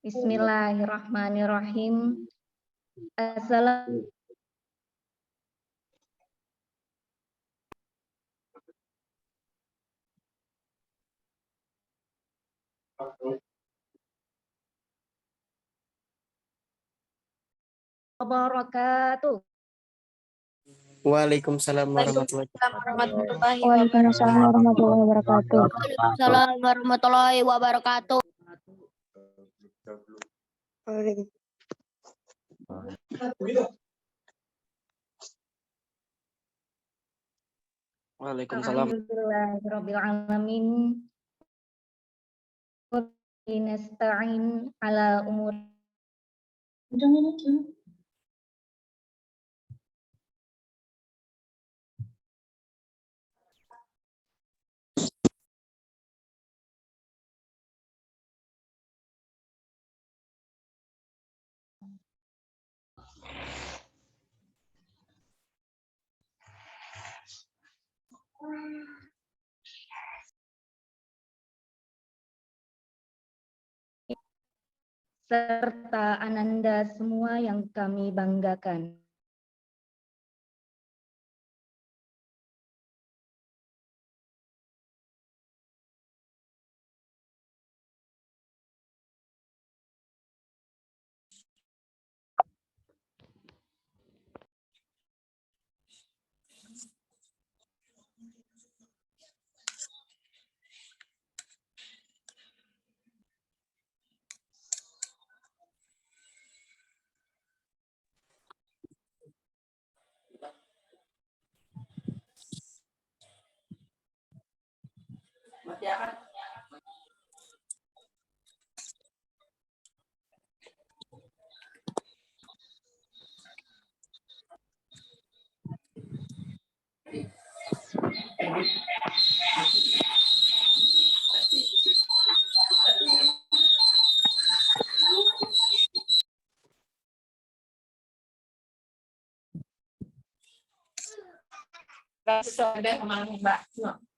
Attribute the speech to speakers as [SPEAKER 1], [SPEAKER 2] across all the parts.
[SPEAKER 1] Bismillahirrahmanirrahim. Assalamualaikum wabarakatuh.
[SPEAKER 2] Waalaikumsalam warahmatullahi
[SPEAKER 3] Waalaikumsalam
[SPEAKER 4] warahmatullahi wabarakatuh.
[SPEAKER 3] Waalaikumsalam warahmatullahi wabarakatuh.
[SPEAKER 2] Waalaikumsalam.
[SPEAKER 1] Alhamdulillahirabbil alamin. Nasta'in ala umur serta ananda semua yang kami banggakan.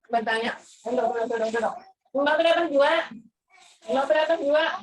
[SPEAKER 5] Bertanya, enggak berapa juga, enggak berapa juga.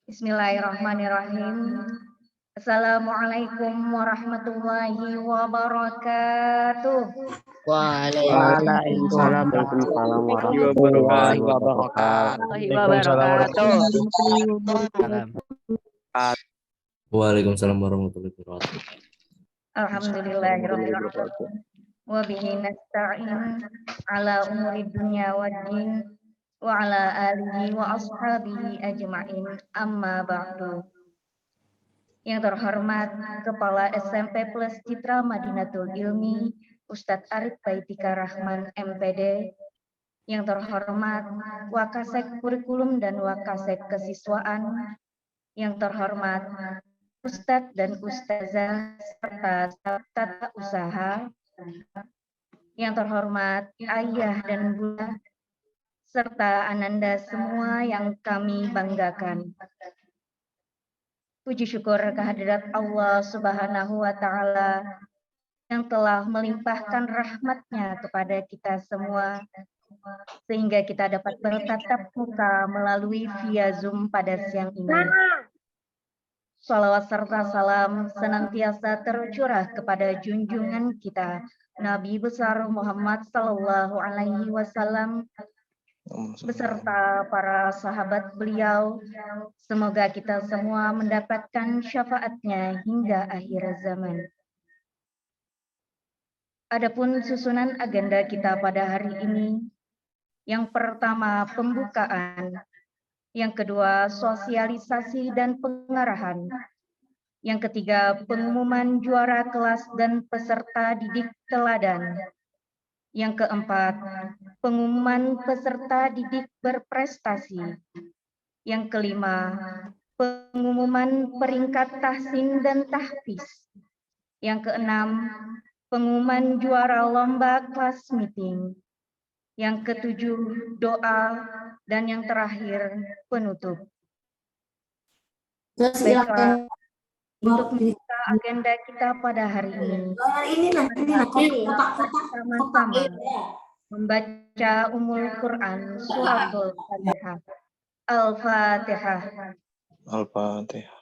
[SPEAKER 1] Bismillahirrahmanirrahim. Assalamualaikum warahmatullahi wabarakatuh.
[SPEAKER 2] Waalaikumsalam
[SPEAKER 4] warahmatullahi wabarakatuh.
[SPEAKER 6] Waalaikumsalam warahmatullahi wabarakatuh.
[SPEAKER 1] Alhamdulillahirabbil alamin. Wa bihi nasta'in ala umuri dunya waddin wa ala alihi wa ashabihi ajma'in, amma ba'du. Yang terhormat Kepala SMP Plus Citra Madinatul Ilmi Ustadz Arif Baitika Rahman MPD, yang terhormat Wakasek Kurikulum dan Wakasek Kesiswaan, yang terhormat Ustadz dan Ustazah serta tata usaha, yang terhormat Ayah dan Bunda, serta ananda semua yang kami banggakan. Puji syukur kehadirat Allah Subhanahu wa Ta'ala yang telah melimpahkan rahmat-Nya kepada kita semua, sehingga kita dapat bertatap muka melalui via Zoom pada siang ini. Salawat serta salam senantiasa tercurah kepada junjungan kita Nabi besar Muhammad Sallallahu Alaihi Wasallam beserta para sahabat beliau. Semoga kita semua mendapatkan syafaatnya hingga akhir zaman. Adapun susunan agenda kita pada hari ini, Yang pertama, pembukaan. Yang kedua, sosialisasi dan pengarahan. Yang ketiga, pengumuman juara kelas dan peserta didik teladan. Yang keempat, pengumuman peserta didik berprestasi. Yang kelima, pengumuman peringkat tahsin dan tahfiz. Yang keenam, pengumuman juara lomba kelas meeting. Yang ketujuh, doa. Dan yang terakhir, penutup. Baiklah, untuk membuka agenda kita pada hari ini, sama-sama membaca Ummul Quran Suratul Fatihah. Al-Fatihah.
[SPEAKER 2] Al-Fatihah.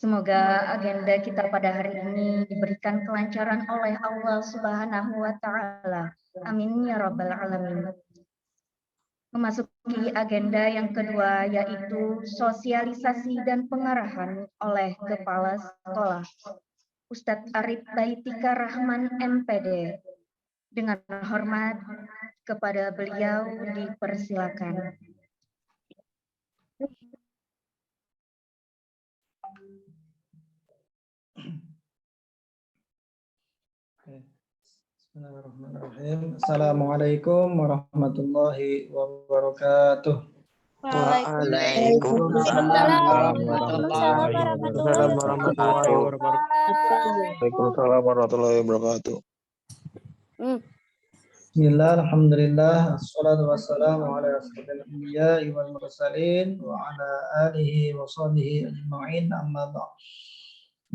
[SPEAKER 1] Semoga agenda kita pada hari ini diberikan kelancaran oleh Allah Subhanahu wa Ta'ala. Amin ya Rabbal 'Alamin. Memasuki agenda yang kedua, yaitu sosialisasi dan pengarahan oleh Kepala Sekolah Ustadz Arif Baitika Rahman MPD. Dengan hormat kepada beliau dipersilakan.
[SPEAKER 7] Bismillahirrahmanirrahim. Assalamualaikum warahmatullahi wabarakatuh.
[SPEAKER 3] Waalaikumsalam warahmatullahi wabarakatuh.
[SPEAKER 2] Waalaikumsalam warahmatullahi wabarakatuh.
[SPEAKER 7] Bismillah, alhamdulillah, assalatu wassalamu ala asyrofil anbiya'i wal mursalin wa ala alihi wa sahbihi ajma'in, amma ba'd.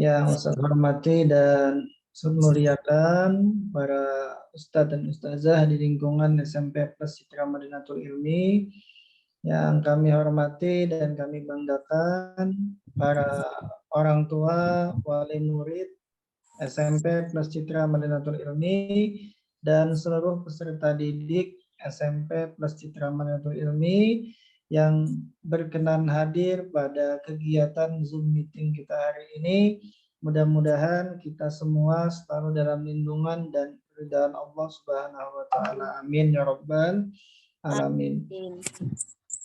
[SPEAKER 7] Yang saya hormati dan saya muliakan para ustadz dan ustazah di lingkungan SMP Plus Citra Madinatul Ilmi, yang kami hormati dan kami banggakan para orang tua, wali murid SMP Plus Citra Madinatul Ilmi, dan seluruh peserta didik SMP Plus Citra Madinatul Ilmi yang berkenan hadir pada kegiatan Zoom meeting kita hari ini. Mudah-mudahan kita semua selalu dalam lindungan dan keridhaan Allah Subhanahu wa Ta'ala. Amin ya Rabbal 'Alamin.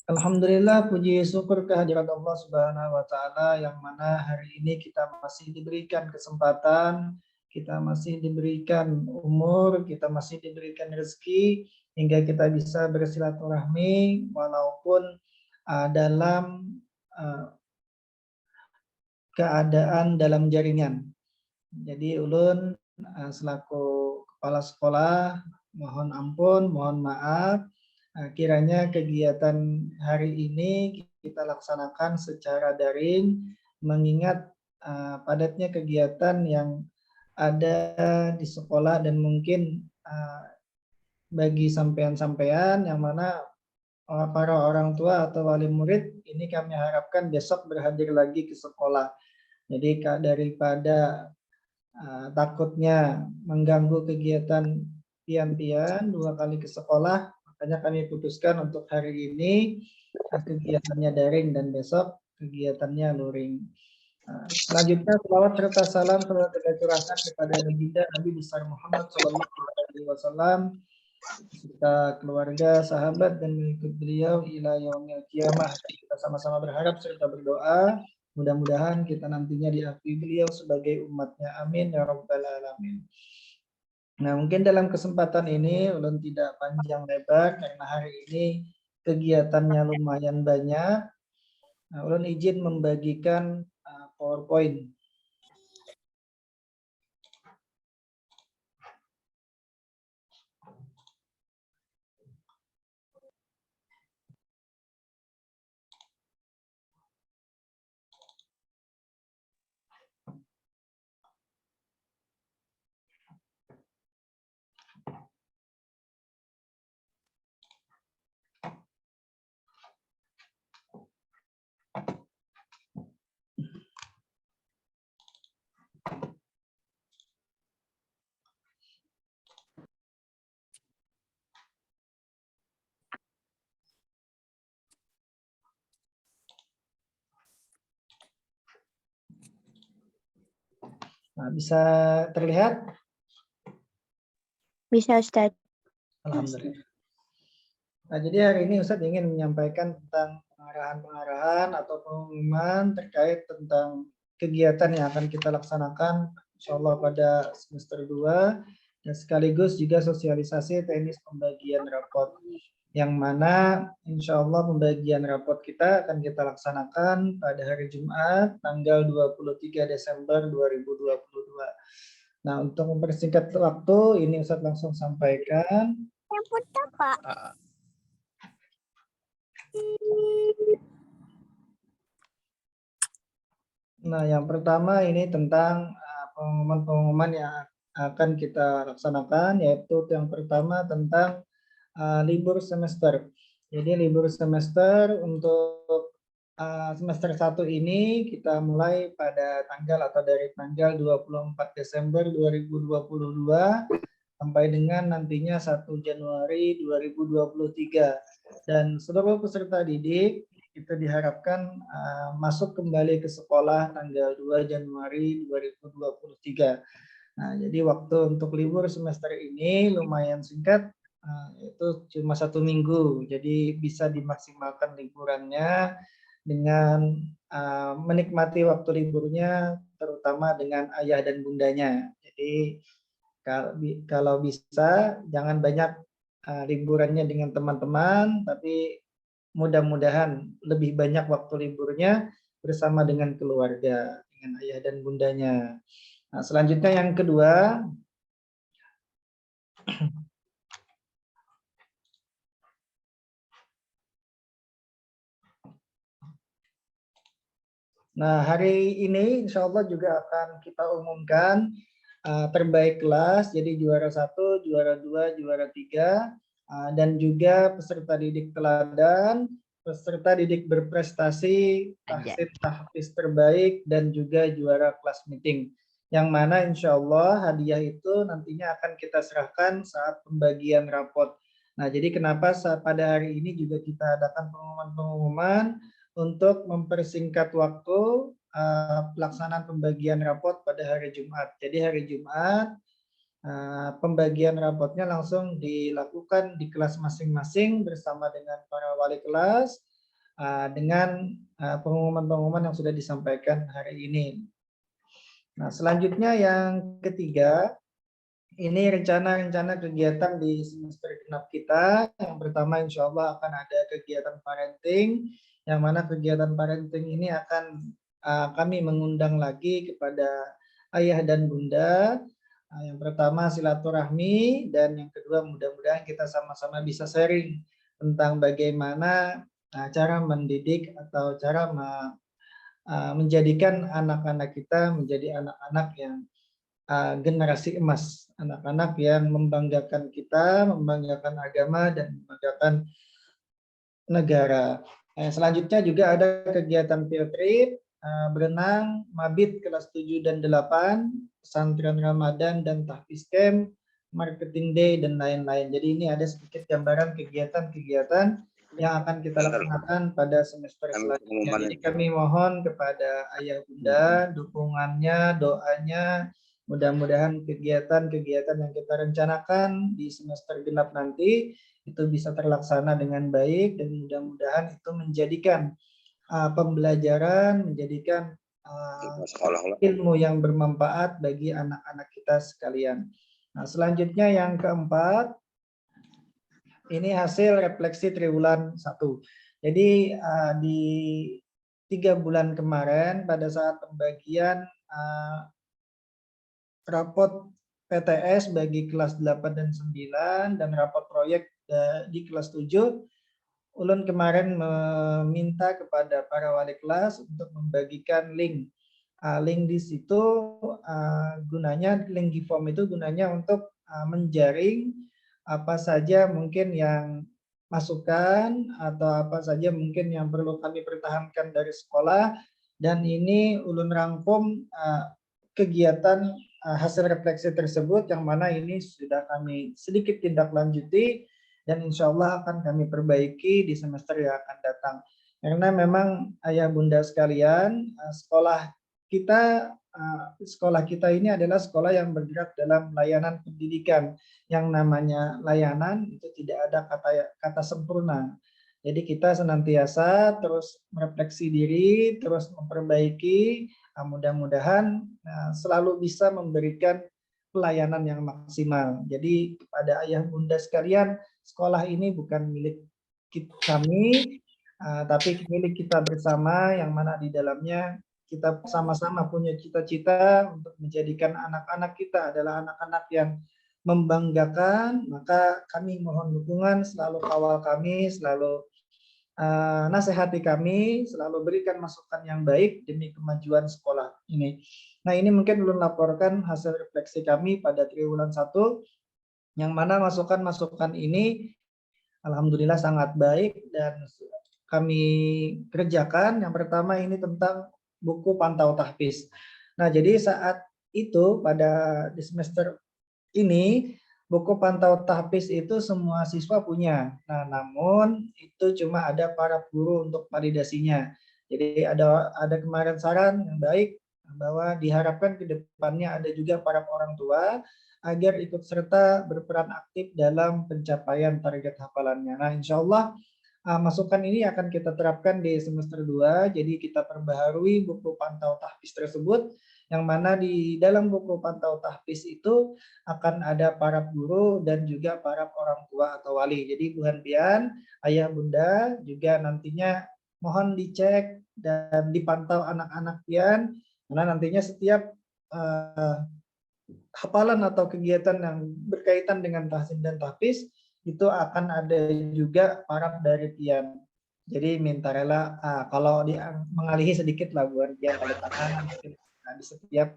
[SPEAKER 7] Alhamdulillah, puji syukur kehadirat Allah Subhanahu wa Ta'ala, yang mana hari ini kita masih diberikan kesempatan, kita masih diberikan umur, kita masih diberikan rezeki hingga kita bisa bersilaturahmi walaupun dalam keadaan dalam jaringan. Jadi ulun selaku kepala sekolah mohon ampun, mohon maaf, kiranya kegiatan hari ini kita laksanakan secara daring, mengingat padatnya kegiatan yang ada di sekolah, dan mungkin bagi sampean-sampean yang mana para orang tua atau wali murid ini kami harapkan besok berhadir lagi ke sekolah. Jadi daripada takutnya mengganggu kegiatan pian-pian 2 kali ke sekolah, makanya kami putuskan untuk hari ini kegiatannya daring dan besok kegiatannya luring. Selanjutnya selawat serta salam selalu kita curahkan kepada baginda Nabi besar Muhammad SAW, serta keluarga, sahabat, dan mengikut beliau ila yaumil qiyamah. Kita sama-sama berharap serta berdoa mudah-mudahan kita nantinya diakui beliau sebagai umatnya. Amin ya Rabbal 'Alamin. Nah, mungkin dalam kesempatan ini ulun tidak panjang lebar karena hari ini kegiatannya lumayan banyak. Nah, ulun izin membagikan PowerPoint. Nah, bisa terlihat?
[SPEAKER 4] Bisa Ustaz.
[SPEAKER 7] Alhamdulillah. Nah, jadi hari ini Ustadz ingin menyampaikan tentang pengarahan-pengarahan atau pengumuman terkait tentang kegiatan yang akan kita laksanakan insya Allah pada semester 2 dan sekaligus juga sosialisasi teknis pembagian rapot yang mana insya Allah pembagian rapot kita akan kita laksanakan pada hari Jumat tanggal 23 Desember 2022. Nah, untuk mempersingkat waktu ini Ustadz langsung sampaikan. Nah, yang pertama ini tentang pengumuman-pengumuman yang akan kita laksanakan, yaitu yang pertama tentang libur semester. Jadi libur semester untuk semester 1 ini kita mulai pada tanggal atau dari tanggal 24 Desember 2022 sampai dengan nantinya 1 Januari 2023. Dan seluruh peserta didik kita diharapkan masuk kembali ke sekolah tanggal 2 Januari 2023. Nah, jadi waktu untuk libur semester ini lumayan singkat, itu cuma 1 minggu. Jadi bisa dimaksimalkan liburannya dengan menikmati waktu liburnya, terutama dengan ayah dan bundanya. Jadi kalau bisa jangan banyak liburannya dengan teman-teman, tapi mudah-mudahan lebih banyak waktu liburnya bersama dengan keluarga, dengan ayah dan bundanya. Nah, selanjutnya yang kedua, nah hari ini insya Allah juga akan kita umumkan terbaik kelas, jadi juara 1, juara 2, juara 3, dan juga peserta didik teladan, peserta didik berprestasi, tahfiz terbaik, dan juga juara kelas meeting. Yang mana insya Allah hadiah itu nantinya akan kita serahkan saat pembagian rapot. Nah, jadi kenapa pada hari ini juga kita adakan pengumuman-pengumuman untuk mempersingkat waktu pelaksanaan pembagian rapot pada hari Jumat. Jadi hari Jumat pembagian rapotnya langsung dilakukan di kelas masing-masing bersama dengan para wali kelas dengan pengumuman-pengumuman yang sudah disampaikan hari ini. Nah, selanjutnya yang ketiga, ini rencana-rencana kegiatan di semester genap kita. Yang pertama insya Allah akan ada kegiatan parenting, yang mana kegiatan parenting ini akan kami mengundang lagi kepada ayah dan bunda. Yang pertama silaturahmi, dan yang kedua mudah-mudahan kita sama-sama bisa sharing tentang bagaimana cara mendidik atau cara menjadikan anak-anak kita menjadi anak-anak yang generasi emas, anak-anak yang membanggakan kita, membanggakan agama, dan membanggakan negara. Selanjutnya juga ada kegiatan field trip, berenang, mabit kelas 7 dan 8, pesantren Ramadan dan tahfiz camp, marketing day, dan lain-lain. Jadi ini ada sedikit gambaran kegiatan-kegiatan yang akan kita laksanakan pada semester selanjutnya. Jadi kami mohon kepada ayah bunda dukungannya, doanya, mudah-mudahan kegiatan-kegiatan yang kita rencanakan di semester genap nanti itu bisa terlaksana dengan baik, dan mudah-mudahan itu menjadikan pembelajaran, menjadikan ilmu yang bermanfaat bagi anak-anak kita sekalian. Nah, selanjutnya yang keempat, ini hasil refleksi triwulan 1. Jadi di 3 bulan kemarin pada saat pembagian rapot PTS bagi kelas 8 dan 9 dan rapot proyek di kelas 7, ulun kemarin meminta kepada para wali kelas untuk membagikan link. Link di situ gunanya, link Giform itu gunanya untuk menjaring apa saja mungkin yang masukan atau apa saja mungkin yang perlu kami pertahankan dari sekolah, dan ini ulun rangkum kegiatan hasil refleksi tersebut, yang mana ini sudah kami sedikit tindak lanjuti dan insya Allah akan kami perbaiki di semester yang akan datang. Karena memang ayah bunda sekalian, sekolah kita sekolah kita ini adalah sekolah yang bergerak dalam layanan pendidikan. Yang namanya layanan itu tidak ada kata sempurna. Jadi kita senantiasa terus merefleksi diri, terus memperbaiki, mudah-mudahan selalu bisa memberikan pelayanan yang maksimal. Jadi kepada ayah bunda sekalian, sekolah ini bukan milik kami, tapi milik kita bersama, yang mana di dalamnya kita sama-sama punya cita-cita untuk menjadikan anak-anak kita adalah anak-anak yang membanggakan. Maka kami mohon dukungan, selalu kawal kami, selalu nasihati kami, selalu berikan masukan yang baik demi kemajuan sekolah ini. Nah, ini mungkin belum laporkan hasil refleksi kami pada triwulan 1, yang mana masukan-masukan ini alhamdulillah sangat baik dan kami kerjakan. Yang pertama ini tentang buku pantau tahfiz. Nah, jadi saat itu di semester ini buku pantau tahfiz itu semua siswa punya. Nah, namun itu cuma ada para guru untuk validasinya. Jadi ada kemarin saran yang baik bahwa diharapkan ke depannya ada juga para orang tua agar ikut serta berperan aktif dalam pencapaian target hafalannya. Nah, insya Allah masukan ini akan kita terapkan di semester 2. Jadi kita perbaharui buku pantau tahfiz tersebut, yang mana di dalam buku pantau tahfiz itu akan ada para guru dan juga para orang tua atau wali. Jadi Bu Handian, ayah bunda juga nantinya mohon dicek dan dipantau anak-anak pian, karena nantinya setiap hafalan atau kegiatan yang berkaitan dengan tahsin dan tahfiz itu akan ada juga paraf dari pian. Jadi minta rela kalau mengalihi sedikit lah Bu Handian, ada tangan di setiap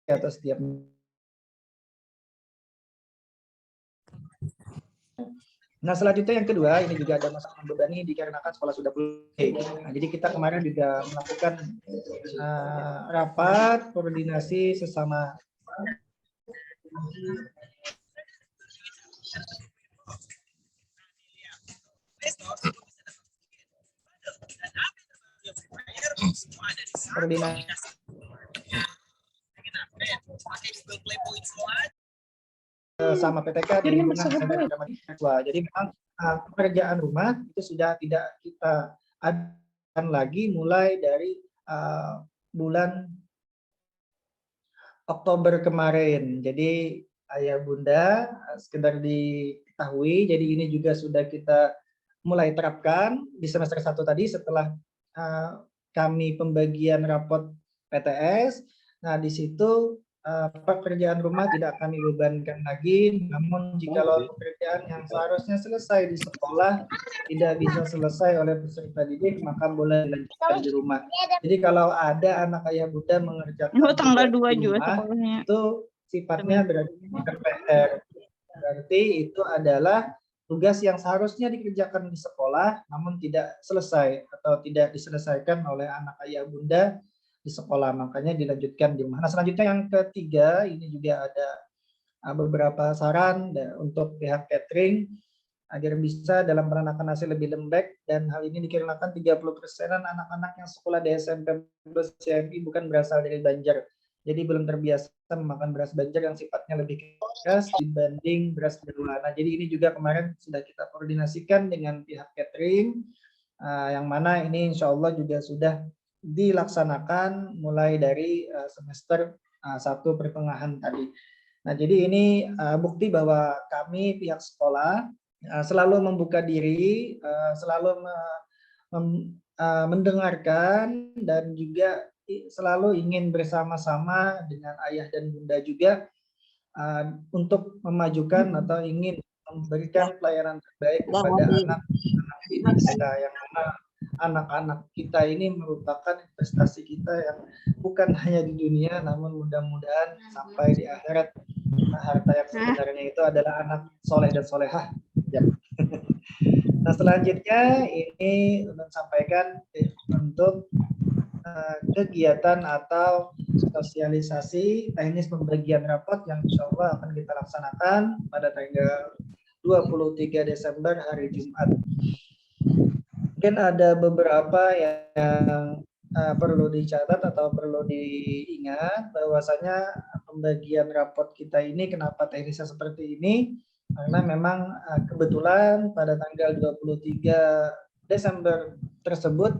[SPEAKER 7] atau setiap. Nah, selanjutnya yang kedua, ini juga ada masalah membebani dikarenakan sekolah sudah mulai. Nah, jadi kita kemarin juga melakukan rapat koordinasi sesama koordinasi sama PTK di lingkungan SMP Agama Siswa. Jadi memang pekerjaan rumah itu sudah tidak kita adakan lagi mulai dari bulan Oktober kemarin. Jadi ayah bunda sekedar diketahui, jadi ini juga sudah kita mulai terapkan di semester 1 tadi setelah kami pembagian rapot PTS. Nah, di situ pekerjaan rumah tidak kami bebankan lagi, namun jikalau pekerjaan yang seharusnya selesai di sekolah tidak bisa selesai oleh peserta didik, maka boleh dilanjutkan di rumah. Jadi kalau ada anak ayah bunda mengerjakan
[SPEAKER 3] tanggal 2
[SPEAKER 7] di
[SPEAKER 3] juga
[SPEAKER 7] rumah,
[SPEAKER 3] sekolahnya.
[SPEAKER 7] itu sifatnya berarti PR. Berarti itu adalah tugas yang seharusnya dikerjakan di sekolah, namun tidak selesai atau tidak diselesaikan oleh anak ayah bunda di sekolah, makanya dilanjutkan di rumah. Nah, selanjutnya yang ketiga, ini juga ada beberapa saran untuk pihak catering agar bisa dalam penanak nasi lebih lembek, dan hal ini dikarenakan 30%-an anak-anak yang sekolah di SMP plus CMI bukan berasal dari Banjar. Jadi belum terbiasa memakan beras Banjar yang sifatnya lebih keras dibanding beras berwarna. Jadi ini juga kemarin sudah kita koordinasikan dengan pihak catering, yang mana ini insya Allah juga sudah dilaksanakan mulai dari semester 1 pertengahan tadi. Nah, jadi ini bukti bahwa kami pihak sekolah selalu membuka diri, selalu mendengarkan, dan juga selalu ingin bersama-sama dengan ayah dan bunda juga untuk memajukan atau ingin memberikan pelayanan terbaik kepada anak-anak kita, yang mana anak-anak kita ini merupakan investasi kita yang bukan hanya di dunia, namun mudah-mudahan sampai di akhirat. Harta yang sebenarnya itu adalah anak soleh dan solehah. Ya. Nah, selanjutnya ini untuk sampaikan untuk kegiatan atau sosialisasi teknis pembagian rapot yang insya Allah akan kita laksanakan pada tanggal 23 Desember hari Jumat. Mungkin ada beberapa yang perlu dicatat atau perlu diingat bahwasanya pembagian rapot kita ini kenapa teknisnya seperti ini, karena memang kebetulan pada tanggal 23 Desember tersebut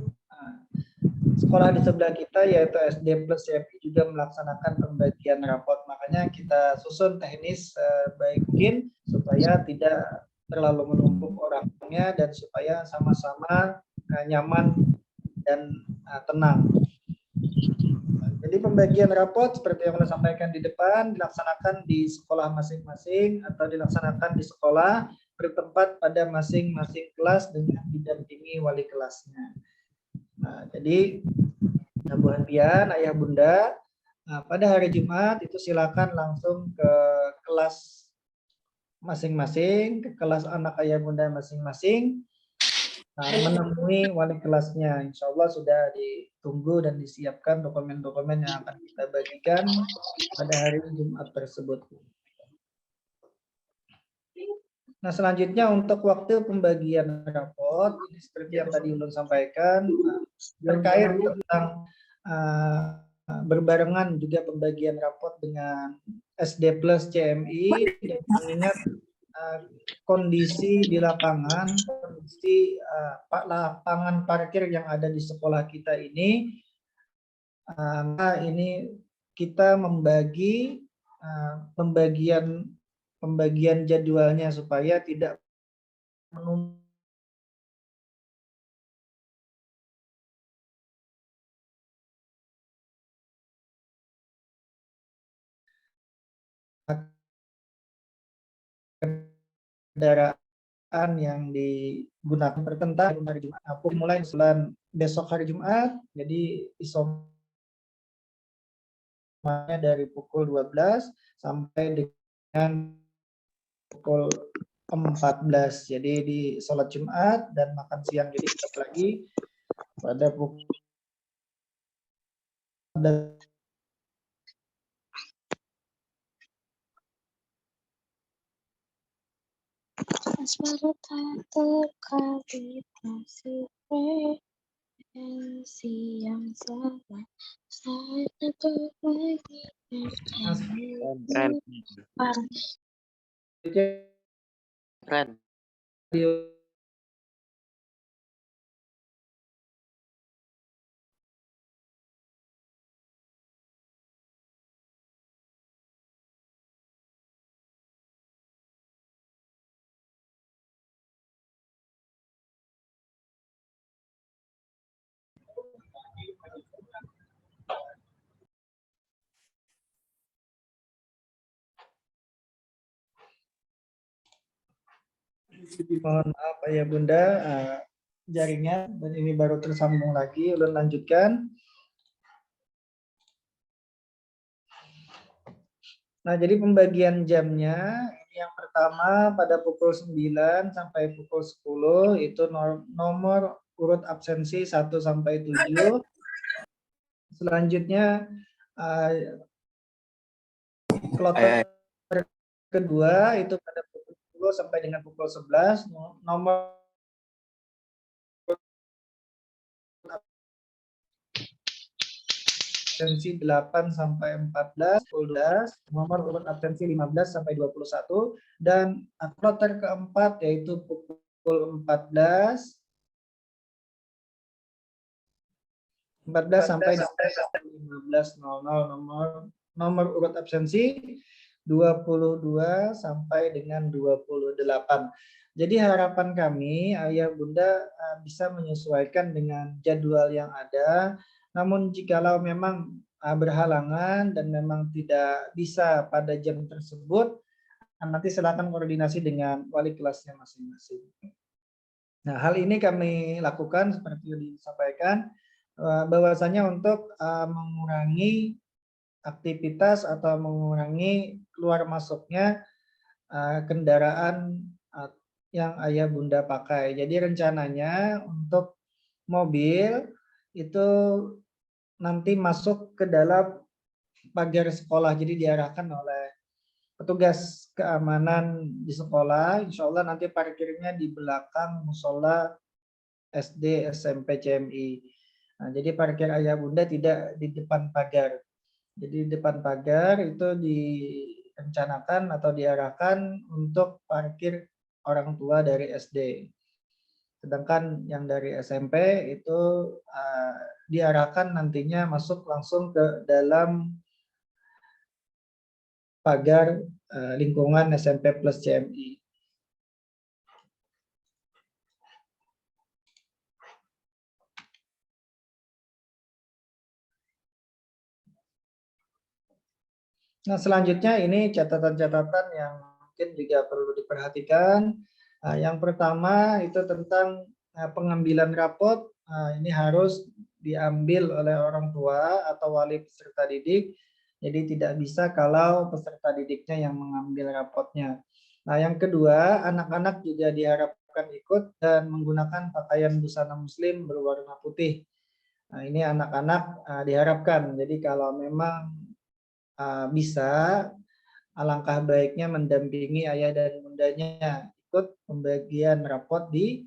[SPEAKER 7] sekolah di sebelah kita yaitu SD plus CMI juga melaksanakan pembagian rapot, makanya kita susun teknis baik mungkin supaya tidak terlalu menumpuk orangnya dan supaya sama-sama nyaman dan tenang. Jadi pembagian rapot seperti yang saya sampaikan di depan dilaksanakan di sekolah masing-masing atau dilaksanakan di sekolah bertempat pada masing-masing kelas dengan didampingi wali kelasnya. Nah, jadi Bu Hanpian, Ayah Bunda, pada hari Jumat itu silakan langsung ke kelas masing-masing, ke kelas anak Ayah Bunda masing-masing, menemui wali kelasnya. Insya Allah sudah ditunggu dan disiapkan dokumen-dokumen yang akan kita bagikan pada hari Jumat tersebut. Nah, selanjutnya untuk waktu pembagian rapot, ini seperti yang tadi Ulun sampaikan, terkait tentang berbarengan juga pembagian rapot dengan SD plus CMI, mengingat kondisi di lapangan, kondisi lapangan parkir yang ada di sekolah kita ini, ini kita membagi pembagian jadwalnya supaya tidak menumpuk. Kendaraan yang digunakan bertentang hari Jumat. Aku mulai besok hari Jumat, jadi isomanya dari pukul 12 sampai dengan pukul 14. Jadi di sholat Jumat dan makan siang jadi tetap lagi pada pukul 14.
[SPEAKER 4] yang salah saya
[SPEAKER 8] Keren.
[SPEAKER 7] Mohon maaf Ayah Bunda, jaringan dan ini baru tersambung lagi. Ulun lanjutkan. Nah, jadi pembagian jamnya ini yang pertama pada pukul 9 sampai pukul 10 itu nomor urut absensi 1 sampai 7. Selanjutnya kloter kedua itu pada pukul 10 sampai dengan pukul 11, nomor absensi 8 sampai 14, 12, nomor urut absensi 15 sampai 21, dan kloter keempat yaitu pukul 14 sampai 15.00 nomor urut absensi 22 sampai dengan 28. Jadi harapan kami Ayah Bunda bisa menyesuaikan dengan jadwal yang ada. Namun jikalau memang berhalangan dan memang tidak bisa pada jam tersebut, nanti silakan koordinasi dengan wali kelasnya masing-masing. Nah, hal ini kami lakukan seperti yang disampaikan, bahwasanya untuk mengurangi aktivitas atau mengurangi keluar masuknya kendaraan yang Ayah Bunda pakai. Jadi rencananya untuk mobil itu nanti masuk ke dalam pagar sekolah, jadi diarahkan oleh petugas keamanan di sekolah. Insya Allah nanti parkirnya di belakang musola SD, SMP, CMI. Nah, jadi parkir ayah bunda tidak di depan pagar. Jadi di depan pagar itu direncanakan atau diarahkan untuk parkir orang tua dari SD. Sedangkan yang dari SMP itu diarahkan nantinya masuk langsung ke dalam pagar lingkungan SMP plus CMI. Nah, selanjutnya ini catatan-catatan yang mungkin juga perlu diperhatikan. Yang pertama itu tentang pengambilan rapot. Ini harus diambil oleh orang tua atau wali peserta didik. Jadi tidak bisa kalau peserta didiknya yang mengambil rapotnya. Nah, yang kedua, anak-anak juga diharapkan ikut dan menggunakan pakaian busana muslim berwarna putih. Nah, ini anak-anak diharapkan. Jadi kalau memang bisa, alangkah baiknya mendampingi ayah dan bundanya ikut pembagian rapot di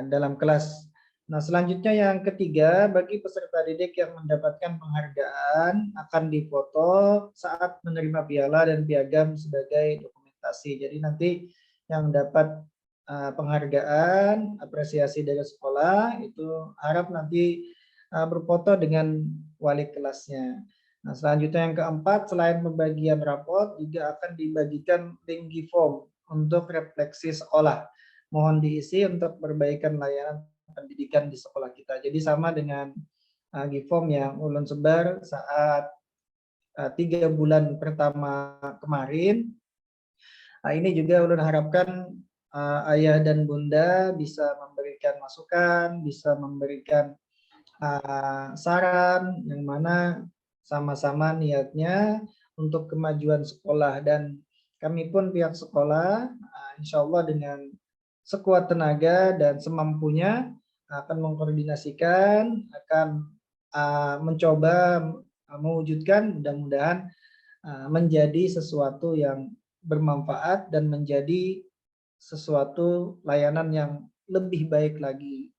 [SPEAKER 7] dalam kelas. Nah, selanjutnya yang ketiga, bagi peserta didik yang mendapatkan penghargaan akan difoto saat menerima piala dan piagam sebagai dokumentasi. Jadi nanti yang dapat penghargaan, apresiasi dari sekolah itu harap nanti berfoto dengan wali kelasnya. Nah, selanjutnya yang keempat, selain pembagian rapot, juga akan dibagikan link form untuk refleksi sekolah. Mohon diisi untuk perbaikan layanan pendidikan di sekolah kita. Jadi sama dengan form yang ulun sebar saat 3 bulan pertama kemarin. Nah, ini juga ulun harapkan ayah dan bunda bisa memberikan masukan, bisa memberikan saran yang mana sama-sama niatnya untuk kemajuan sekolah, dan kami pun pihak sekolah insya Allah dengan sekuat tenaga dan semampunya akan mengkoordinasikan, akan mencoba mewujudkan, mudah-mudahan menjadi sesuatu yang bermanfaat dan menjadi sesuatu layanan yang lebih baik lagi.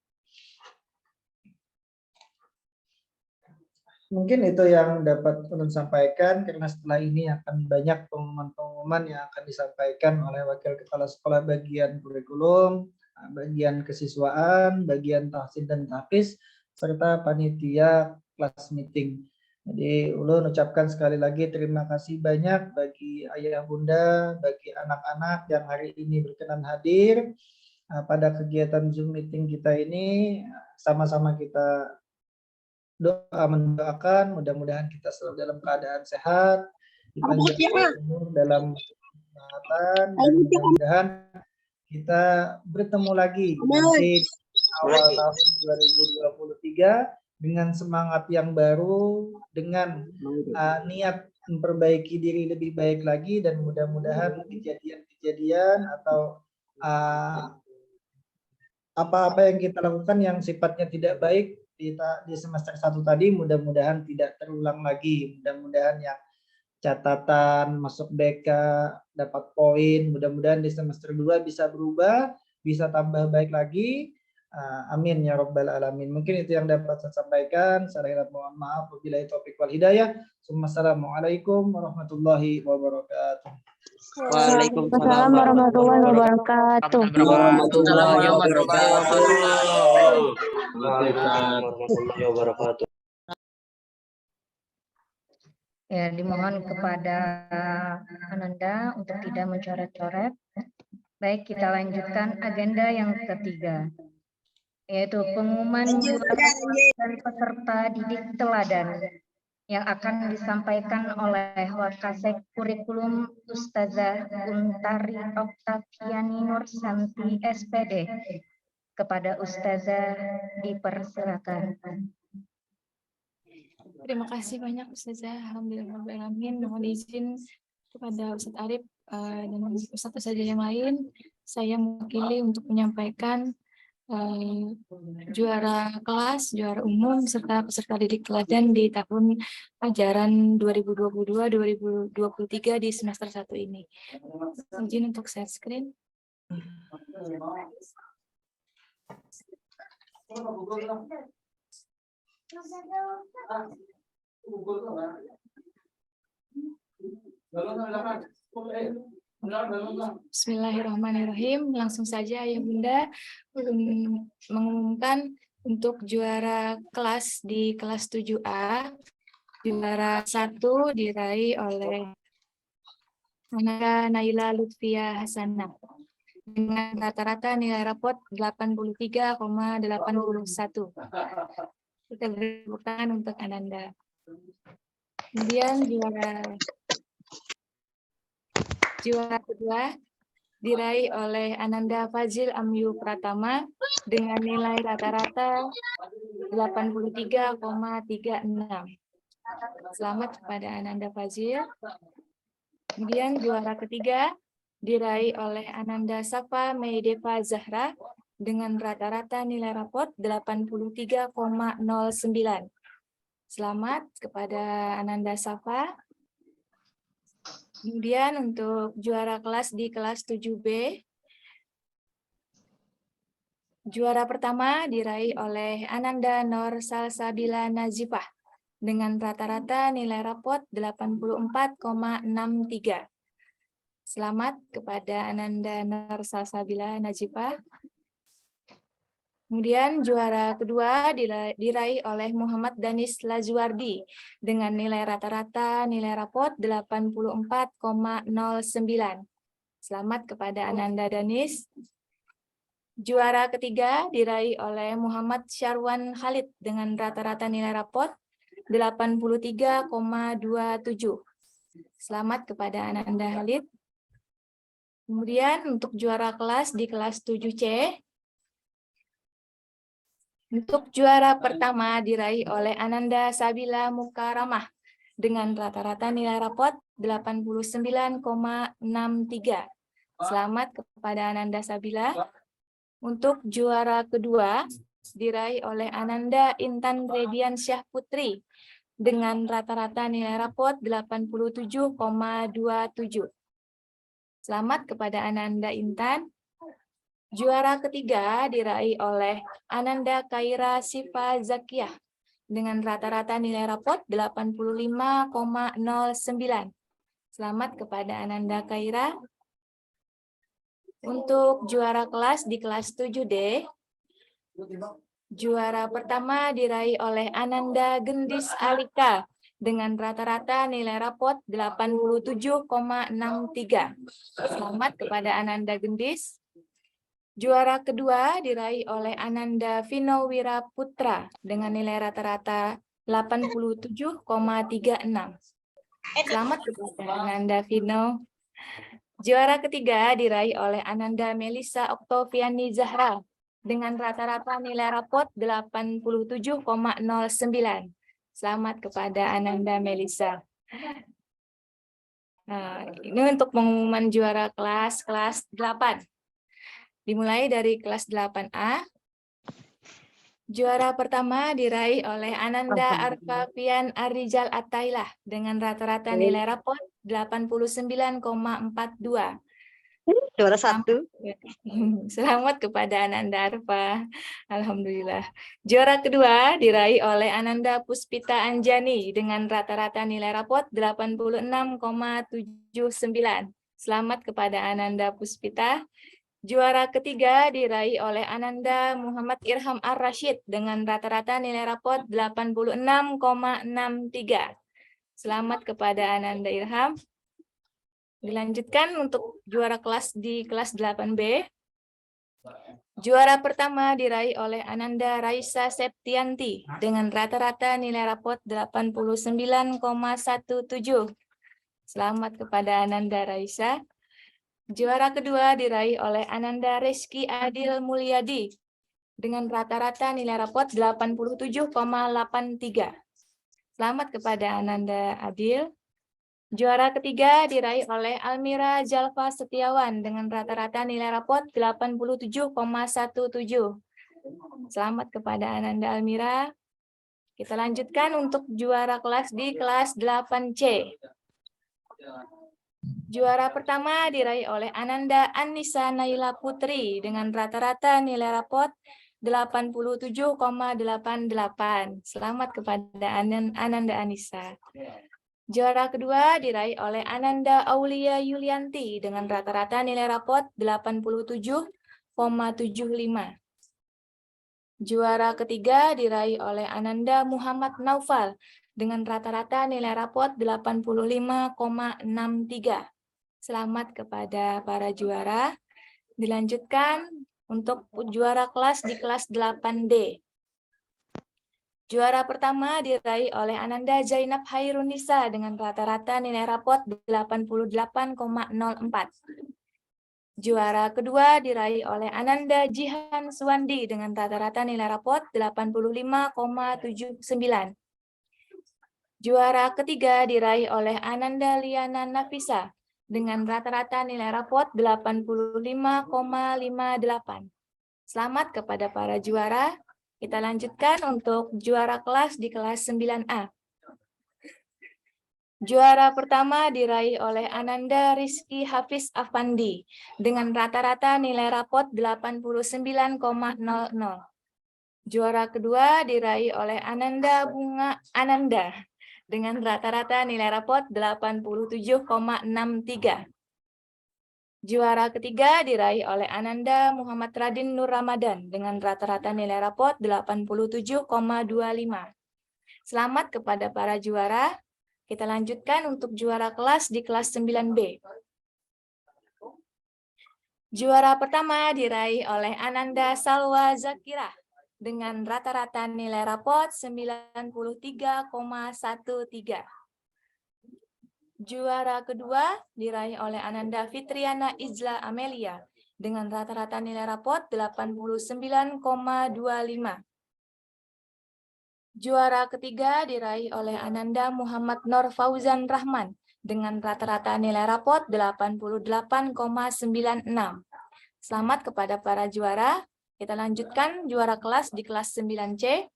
[SPEAKER 7] Mungkin itu yang dapat ulun sampaikan, karena setelah ini akan banyak pengumuman-pengumuman yang akan disampaikan oleh Wakil Kepala Sekolah bagian kurikulum, bagian kesiswaan, bagian tahsin dan tahfiz, serta panitia kelas meeting. Jadi ulun ucapkan sekali lagi terima kasih banyak bagi ayah bunda, bagi anak-anak yang hari ini berkenan hadir pada kegiatan Zoom meeting kita ini. Sama-sama kita mendoakan mudah-mudahan kita selalu dalam keadaan sehat, dipanjangkan umur dalam kesehatan, dan mudah-mudahan kita bertemu lagi nanti awal tahun 2023 dengan semangat yang baru, dengan niat memperbaiki diri lebih baik lagi, dan mudah-mudahan kejadian-kejadian atau apa-apa yang kita lakukan yang sifatnya tidak baik di semester 1 tadi mudah-mudahan tidak terulang lagi. Mudah-mudahan yang catatan masuk BK dapat poin, mudah-mudahan di semester 2 bisa berubah, bisa tambah baik lagi. Amin ya rabbal alamin. Mungkin itu yang dapat saya sampaikan. Saya mohon maaf wabillahi taufiq wal hidayah. Assalamualaikum warahmatullahi wabarakatuh.
[SPEAKER 3] Waalaikumsalam warahmatullahi wabarakatuh.
[SPEAKER 6] Warahmatullahi wabarakatuh.
[SPEAKER 1] Ya, dimohon kepada Ananda untuk tidak mencoret-coret. Baik, kita lanjutkan agenda yang ketiga, yaitu pengumuman juara dari peserta didik teladan yang akan disampaikan oleh Wakasek Kurikulum Ustazah Untari Oktaviani Nursanti SPD. Kepada Ustazah dipersilakan.
[SPEAKER 4] Terima kasih banyak Ustazah. Alhamdulillahirrahmanirrahim. Mohon izin kepada Ustadz Arif dan Ustadz-Ustazah yang lain, saya mewakili untuk menyampaikan juara kelas, juara umum, serta peserta didik teladan di tahun ajaran 2022-2023 di semester 1 ini. Izin untuk share screen. Bismillahirrahmanirrahim. Langsung saja ya Bunda mengumumkan untuk juara kelas di kelas 7A. Juara 1 diraih oleh Ananda Naila Lutfia Hasanah dengan rata-rata nilai rapot 83,81. Kita beri tepuk tangan untuk Ananda. Kemudian juara kedua diraih oleh Ananda Fazil Amyu Pratama dengan nilai rata-rata 83,36. Selamat kepada Ananda Fazil. Kemudian juara ketiga diraih oleh Ananda Safa Meideva Zahra dengan rata-rata nilai rapot 83,09. Selamat kepada Ananda Safa. Kemudian untuk juara kelas di kelas 7B, juara pertama diraih oleh Ananda Nur Salsabila Nazifah dengan rata-rata nilai rapot 84,63. Selamat kepada Ananda Nur Salsabila Nazifah. Kemudian juara kedua diraih oleh Muhammad Danis Lazuardi dengan nilai rata-rata nilai rapot 84,09. Selamat kepada Ananda Danis. Juara ketiga diraih oleh Muhammad Syarwan Khalid dengan rata-rata nilai rapot 83,27. Selamat kepada Ananda Khalid. Kemudian untuk juara kelas di kelas 7C, untuk juara pertama diraih oleh Ananda Sabila Mukaramah dengan rata-rata nilai rapot 89,63. Selamat kepada Ananda Sabila. Untuk juara kedua diraih oleh Ananda Intan Rediansyah Putri dengan rata-rata nilai rapot 87,27. Selamat kepada Ananda Intan. Juara ketiga diraih oleh Ananda Kaira Sifa Zakiyah dengan rata-rata nilai rapot 85,09. Selamat kepada Ananda Kaira. Untuk juara kelas di kelas 7D, juara pertama diraih oleh Ananda Gendis Alika dengan rata-rata nilai rapot 87,63. Selamat kepada Ananda Gendis. Juara kedua diraih oleh Ananda Vino Wiraputra dengan nilai rata-rata 87,36. Selamat kepada Ananda Vino. Juara ketiga diraih oleh Ananda Melisa Oktoviani Zahra dengan rata-rata nilai rapot 87,09. Selamat kepada Ananda Melisa. Nah, ini untuk pengumuman juara kelas 8. Dimulai dari kelas 8A. Juara pertama diraih oleh Ananda Arfafian Arijal Attailah dengan rata-rata nilai rapot 89,42.
[SPEAKER 3] Juara 1.
[SPEAKER 4] Selamat kepada Ananda Arfa. Alhamdulillah. Juara kedua diraih oleh Ananda Puspita Anjani dengan rata-rata nilai rapot 86,79. Selamat kepada Ananda Puspita. Juara ketiga diraih oleh Ananda Muhammad Irham Ar-Rashid dengan rata-rata nilai rapot 86,63. Selamat kepada Ananda Irham. Dilanjutkan untuk juara kelas di kelas 8B. Juara pertama diraih oleh Ananda Raisa Septianti dengan rata-rata nilai rapot 89,17. Selamat kepada Ananda Raisa. Juara kedua diraih oleh Ananda Reski Adil Mulyadi dengan rata-rata nilai rapot 87,83. Selamat kepada Ananda Adil. Juara ketiga diraih oleh Almira Jalfa Setiawan dengan rata-rata nilai rapot 87,17. Selamat kepada Ananda Almira. Kita lanjutkan untuk juara kelas di kelas 8C. Juara pertama diraih oleh Ananda Anissa Naila Putri dengan rata-rata nilai rapot 87,88. Selamat kepada Ananda Anissa. Juara kedua diraih oleh Ananda Aulia Yulianti dengan rata-rata nilai rapot 87,75. Juara ketiga diraih oleh Ananda Muhammad Naufal dengan rata-rata nilai rapot 85,63. Selamat kepada para juara. Dilanjutkan untuk juara kelas di kelas 8D. Juara pertama diraih oleh Ananda Zainab Hairunisa dengan rata-rata nilai rapot 88,04. Juara kedua diraih oleh Ananda Jihan Suwandi dengan rata-rata nilai rapot 85,79. Juara ketiga diraih oleh Ananda Liana Nafisa dengan rata-rata nilai rapot 85,58. Selamat kepada para juara. Kita lanjutkan untuk juara kelas di kelas 9A. Juara pertama diraih oleh Ananda Rizky Hafiz Afandi dengan rata-rata nilai rapot 89,00. Juara kedua diraih oleh Ananda Bunga Ananda dengan rata-rata nilai rapot 87,63. Juara ketiga diraih oleh Ananda Muhammad Radin Nur Ramadan dengan rata-rata nilai rapot 87,25. Selamat kepada para juara. Kita lanjutkan untuk juara kelas di kelas 9B. Juara pertama diraih oleh Ananda Salwa Zakirah dengan rata-rata nilai rapot 93,13. Juara kedua diraih oleh Ananda Fitriana Izla Amelia dengan rata-rata nilai rapot 89,25. Juara ketiga diraih oleh Ananda Muhammad Nur Fauzan Rahman dengan rata-rata nilai rapot 88,96. Selamat kepada para juara. Kita lanjutkan juara kelas di kelas 9C.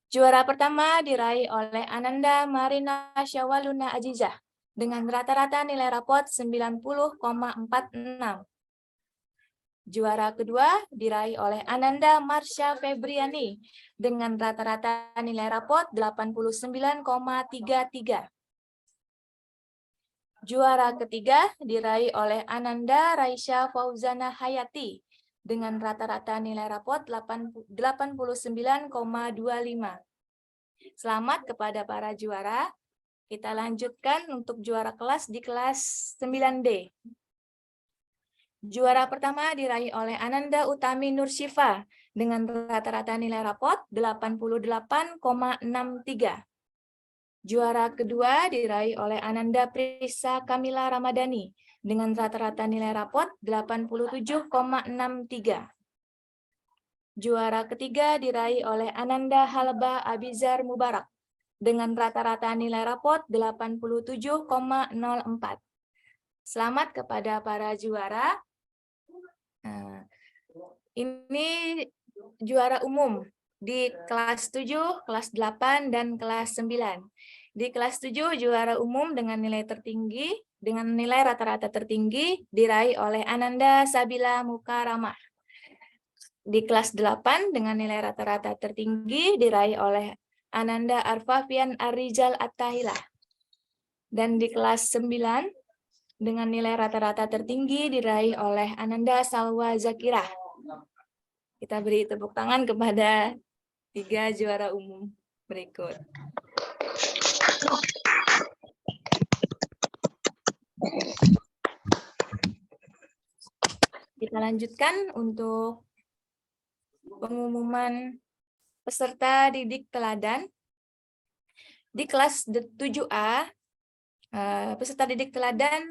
[SPEAKER 4] Juara pertama diraih oleh Ananda Marina Syawaluna Azizah dengan rata-rata nilai rapot 90,46. Juara kedua diraih oleh Ananda Marsha Febriani dengan rata-rata nilai rapot 89,33. Juara ketiga diraih oleh Ananda Raisya Fauzana Hayati dengan rata-rata nilai rapot 89,25. Selamat kepada para juara. Kita lanjutkan untuk juara kelas di kelas 9D. Juara pertama diraih oleh Ananda Utami Nursyifa dengan rata-rata nilai rapot 88,63. Juara kedua diraih oleh Ananda Prisa Kamila Ramadhani dengan rata-rata nilai rapot 87,63. Juara ketiga diraih oleh Ananda Halba Abizar Mubarak dengan rata-rata nilai rapot 87,04. Selamat kepada para juara. Nah, ini juara umum di kelas 7, kelas 8, dan kelas 9. Di kelas 7 juara umum dengan nilai tertinggi, dengan nilai rata-rata tertinggi diraih oleh Ananda Sabila Mukaramah. Di kelas 8 dengan nilai rata-rata tertinggi diraih oleh Ananda Arfafian Arrizal At-Tahilah. Dan di kelas 9 dengan nilai rata-rata tertinggi diraih oleh Ananda Salwa Zakirah. Kita beri tepuk tangan kepada 3 juara umum berikut. Kita lanjutkan untuk pengumuman peserta didik teladan. Di kelas 7A, peserta didik teladan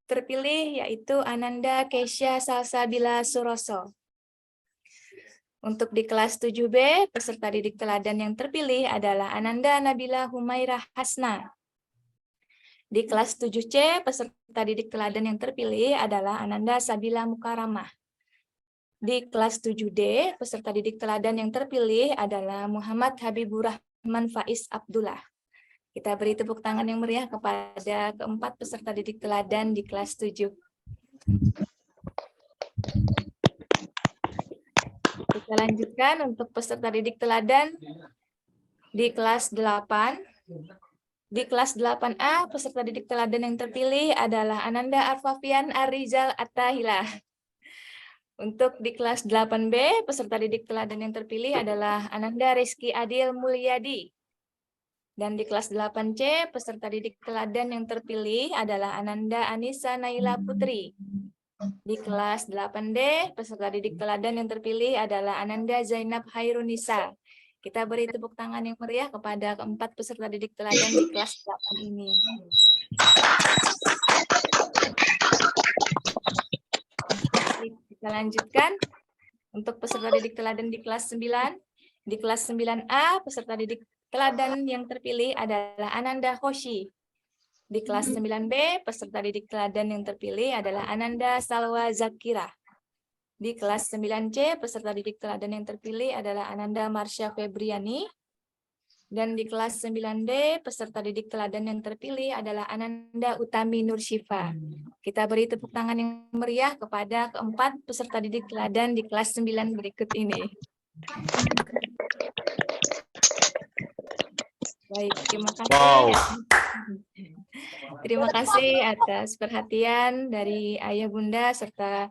[SPEAKER 4] terpilih yaitu Ananda Kesha Salsabila Suroso. Untuk di kelas 7B, peserta didik teladan yang terpilih adalah Ananda Nabila Humairah Hasna. Di kelas 7C, peserta didik teladan yang terpilih adalah Ananda Sabila Mukaramah. Di kelas 7D, peserta didik teladan yang terpilih adalah Muhammad Habibur Rahman Faiz Abdullah. Kita beri tepuk tangan yang meriah kepada keempat peserta didik teladan di kelas 7. Kita lanjutkan untuk peserta didik teladan di kelas 8. Di kelas 8A, peserta didik teladan yang terpilih adalah Ananda Arfafian Arizal Attahilah. Untuk di kelas 8B, peserta didik teladan yang terpilih adalah Ananda Rizky Adil Mulyadi. Dan di kelas 8C, peserta didik teladan yang terpilih adalah Ananda Anissa Naila Putri. Di kelas 8D, peserta didik teladan yang terpilih adalah Ananda Zainab Hairunisa. Kita beri tepuk tangan yang meriah kepada keempat peserta didik teladan di kelas 8 ini. Kita lanjutkan untuk peserta didik teladan di kelas 9. Di kelas 9A, peserta didik teladan yang terpilih adalah Ananda Hoshi. Di kelas 9B, peserta didik teladan yang terpilih adalah Ananda Salwa Zakira. Di kelas 9C, peserta didik teladan yang terpilih adalah Ananda Marsha Febriani. Dan di kelas 9D, peserta didik teladan yang terpilih adalah Ananda Utami Nursyifa. Kita beri tepuk tangan yang meriah kepada keempat peserta didik teladan di kelas 9 berikut ini. Baik, terima kasih. Terima kasih atas perhatian dari ayah bunda serta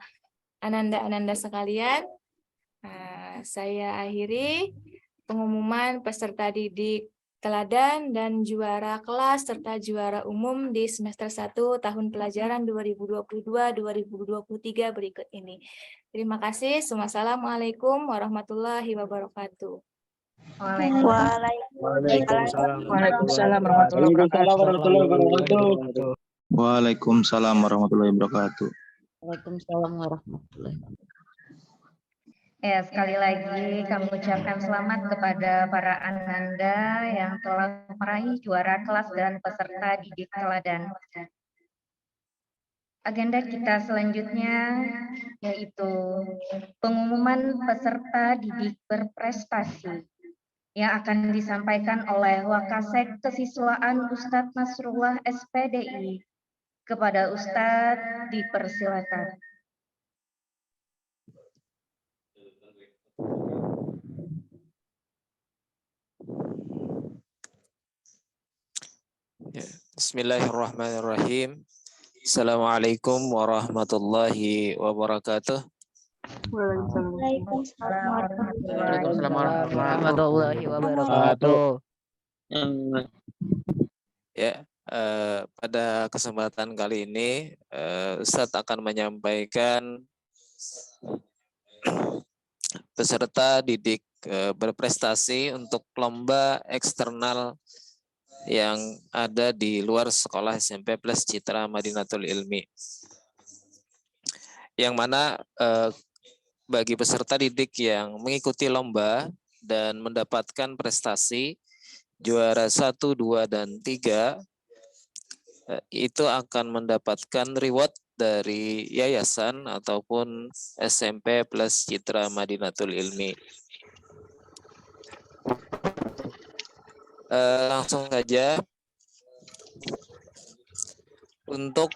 [SPEAKER 4] Ananda-ananda sekalian. Saya akhiri pengumuman peserta didik teladan dan juara kelas serta juara umum di semester 1 tahun pelajaran 2022-2023 berikut ini. Terima kasih. Wassalamualaikum warahmatullahi wabarakatuh.
[SPEAKER 1] Waalaikumsalam warahmatullahi wabarakatuh.
[SPEAKER 2] Waalaikumsalam warahmatullahi wabarakatuh.
[SPEAKER 3] Waalaikumsalam warahmatullahi wabarakatuh.
[SPEAKER 1] Ya, sekali lagi kami ucapkan selamat kepada para Ananda yang telah meraih juara kelas dan peserta didik teladan. Agenda kita selanjutnya yaitu pengumuman peserta didik berprestasi yang akan disampaikan oleh Wakasek Kesiswaan Ustadz Nasrullah SPDI. Kepada Ustadz dipersilakan.
[SPEAKER 8] Bismillahirrahmanirrahim. Assalamualaikum warahmatullahi wabarakatuh.
[SPEAKER 1] Waalaikumsalam
[SPEAKER 3] warahmatullahi wabarakatuh.
[SPEAKER 8] Ya, pada kesempatan kali ini Ustadz akan menyampaikan peserta didik berprestasi untuk lomba eksternal yang ada di luar sekolah SMP Plus Citra Madinatul Ilmi. Yang mana bagi peserta didik yang mengikuti lomba dan mendapatkan prestasi juara 1, 2, dan 3 itu akan mendapatkan reward dari yayasan ataupun SMP Plus Citra Madinatul Ilmi. Langsung saja untuk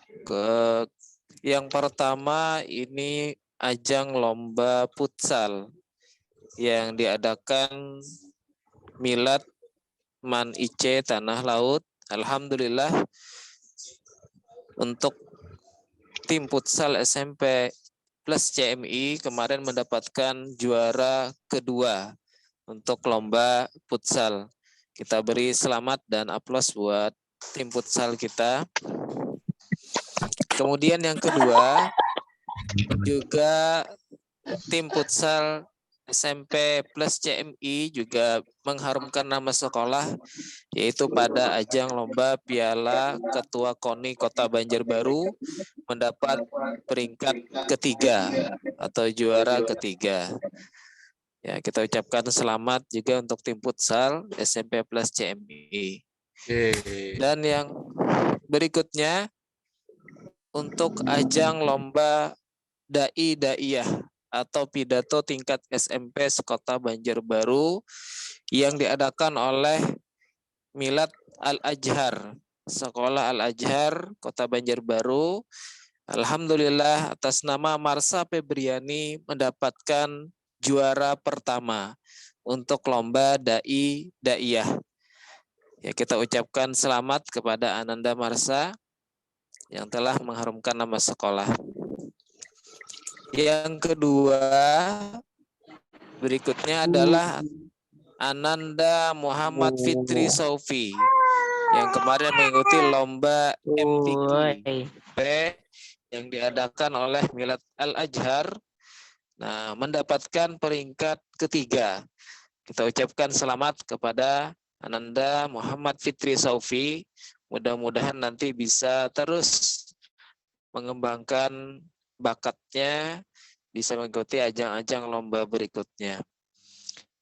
[SPEAKER 8] yang pertama ini ajang lomba futsal yang diadakan Milad Man IC Tanah Laut. Alhamdulillah untuk tim futsal SMP Plus CMI kemarin mendapatkan juara kedua untuk lomba futsal. Kita beri selamat dan aplaus buat tim futsal kita. Kemudian yang kedua, juga tim futsal SMP Plus CMI juga mengharumkan nama sekolah, yaitu pada ajang lomba Piala Ketua KONI Kota Banjarbaru mendapat peringkat ketiga atau juara ketiga. Ya, kita ucapkan selamat juga untuk tim futsal SMP Plus CMI. Dan yang berikutnya untuk ajang lomba Dai-Daiyah atau pidato tingkat SMP Sekota Banjarbaru yang diadakan oleh Milad Al-Azhar, Sekolah Al-Azhar Kota Banjarbaru. Alhamdulillah atas nama Marsha Febriani mendapatkan juara pertama untuk lomba daiyah. Ya, kita ucapkan selamat kepada Ananda Marsa yang telah mengharumkan nama sekolah. Yang kedua, berikutnya adalah Ananda Muhammad Fitri Saufi yang kemarin mengikuti lomba MTQ yang diadakan oleh Milad Al-Azhar. Nah, mendapatkan peringkat ketiga. Kita ucapkan selamat kepada Ananda Muhammad Fitri Saufi. Mudah-mudahan nanti bisa terus mengembangkan bakatnya, bisa mengikuti ajang-ajang lomba berikutnya.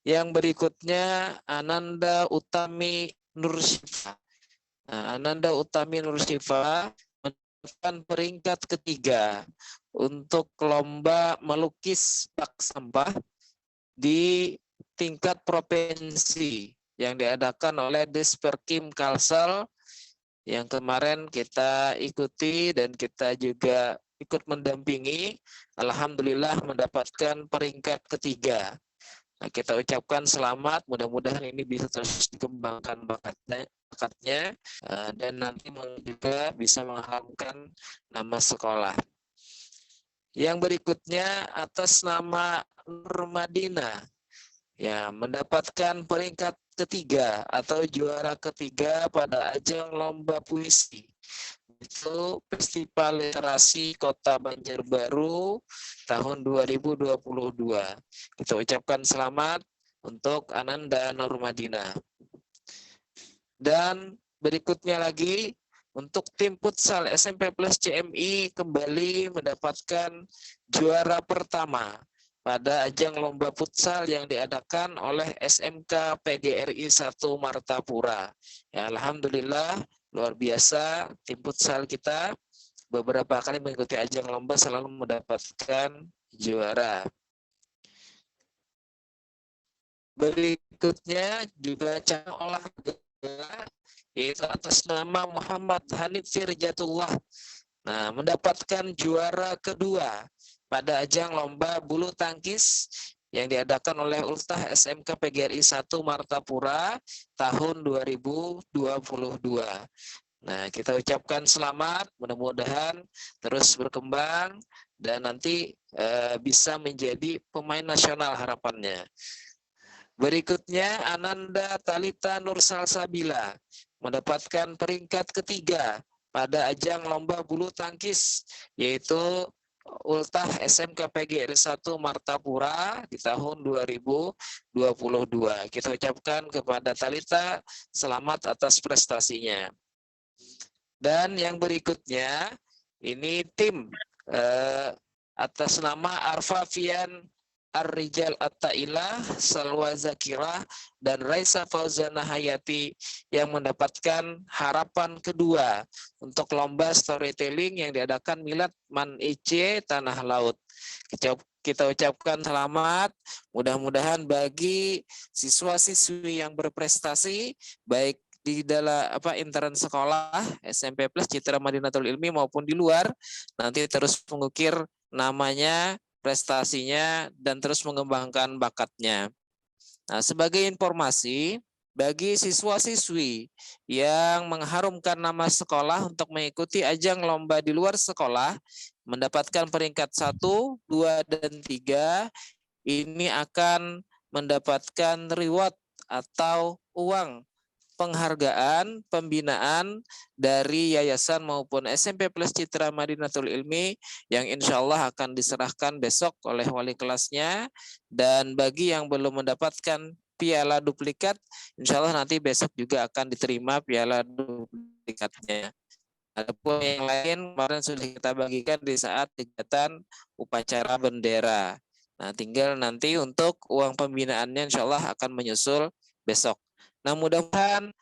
[SPEAKER 8] Yang berikutnya Ananda Utami Nursyifa. Nah, Ananda Utami Nursyifa mendapatkan peringkat ketiga untuk lomba melukis bak sampah di tingkat provinsi yang diadakan oleh Disperkim Kalsel yang kemarin kita ikuti dan kita juga ikut mendampingi. Alhamdulillah mendapatkan peringkat ketiga. Nah, kita ucapkan selamat, mudah-mudahan ini bisa terus dikembangkan bakatnya dan nanti juga bisa mengharumkan nama sekolah. Yang berikutnya atas nama Nur Madinah, ya, mendapatkan peringkat ketiga atau juara ketiga pada ajang lomba puisi. Itu Festival Literasi Kota Banjarbaru tahun 2022. Kita ucapkan selamat untuk Ananda Nur Madinah. Dan berikutnya lagi untuk tim futsal SMP Plus CMI kembali mendapatkan juara pertama pada ajang lomba futsal yang diadakan oleh SMK PGRI 1 Martapura. Ya, alhamdulillah luar biasa tim futsal kita beberapa kali mengikuti ajang lomba selalu mendapatkan juara. Berikutnya juga cabang olahraga yaitu atas nama Muhammad Hanif Firjatullah. Nah, mendapatkan juara kedua pada ajang lomba bulu tangkis yang diadakan oleh Ultah SMK PGRI 1 Martapura tahun 2022. Nah, kita ucapkan selamat, mudah-mudahan terus berkembang dan nanti bisa menjadi pemain nasional harapannya. Berikutnya Ananda Talita Nursalsabila mendapatkan peringkat ketiga pada ajang lomba bulu tangkis yaitu Ultah SMK PGRI 1 Martapura di tahun 2022. Kita ucapkan kepada Talita selamat atas prestasinya. Dan yang berikutnya ini tim atas nama Arfa Fian Ar-Rijal At-Ta'ilah, Salwa Zakirah, dan Raisa Fauzana Hayati yang mendapatkan harapan kedua untuk lomba storytelling yang diadakan Milad Man IC Tanah Laut. Kita ucapkan selamat, mudah-mudahan bagi siswa-siswi yang berprestasi, baik di dalam intern sekolah SMP Plus Citra Madinatul Ilmi maupun di luar, nanti terus mengukir namanya, prestasinya, dan terus mengembangkan bakatnya. Nah, sebagai informasi, bagi siswa-siswi yang mengharumkan nama sekolah untuk mengikuti ajang lomba di luar sekolah, mendapatkan peringkat 1, 2, dan 3, ini akan mendapatkan reward atau uang penghargaan pembinaan dari yayasan maupun SMP Plus Citra Madinatul Ilmi yang insya Allah akan diserahkan besok oleh wali kelasnya. Dan bagi yang belum mendapatkan piala duplikat, insya Allah nanti besok juga akan diterima piala duplikatnya. Adapun yang lain kemarin sudah kita bagikan di saat kegiatan upacara bendera. Nah, tinggal nanti untuk uang pembinaannya insya Allah akan menyusul besok. Nah, mudah-mudahan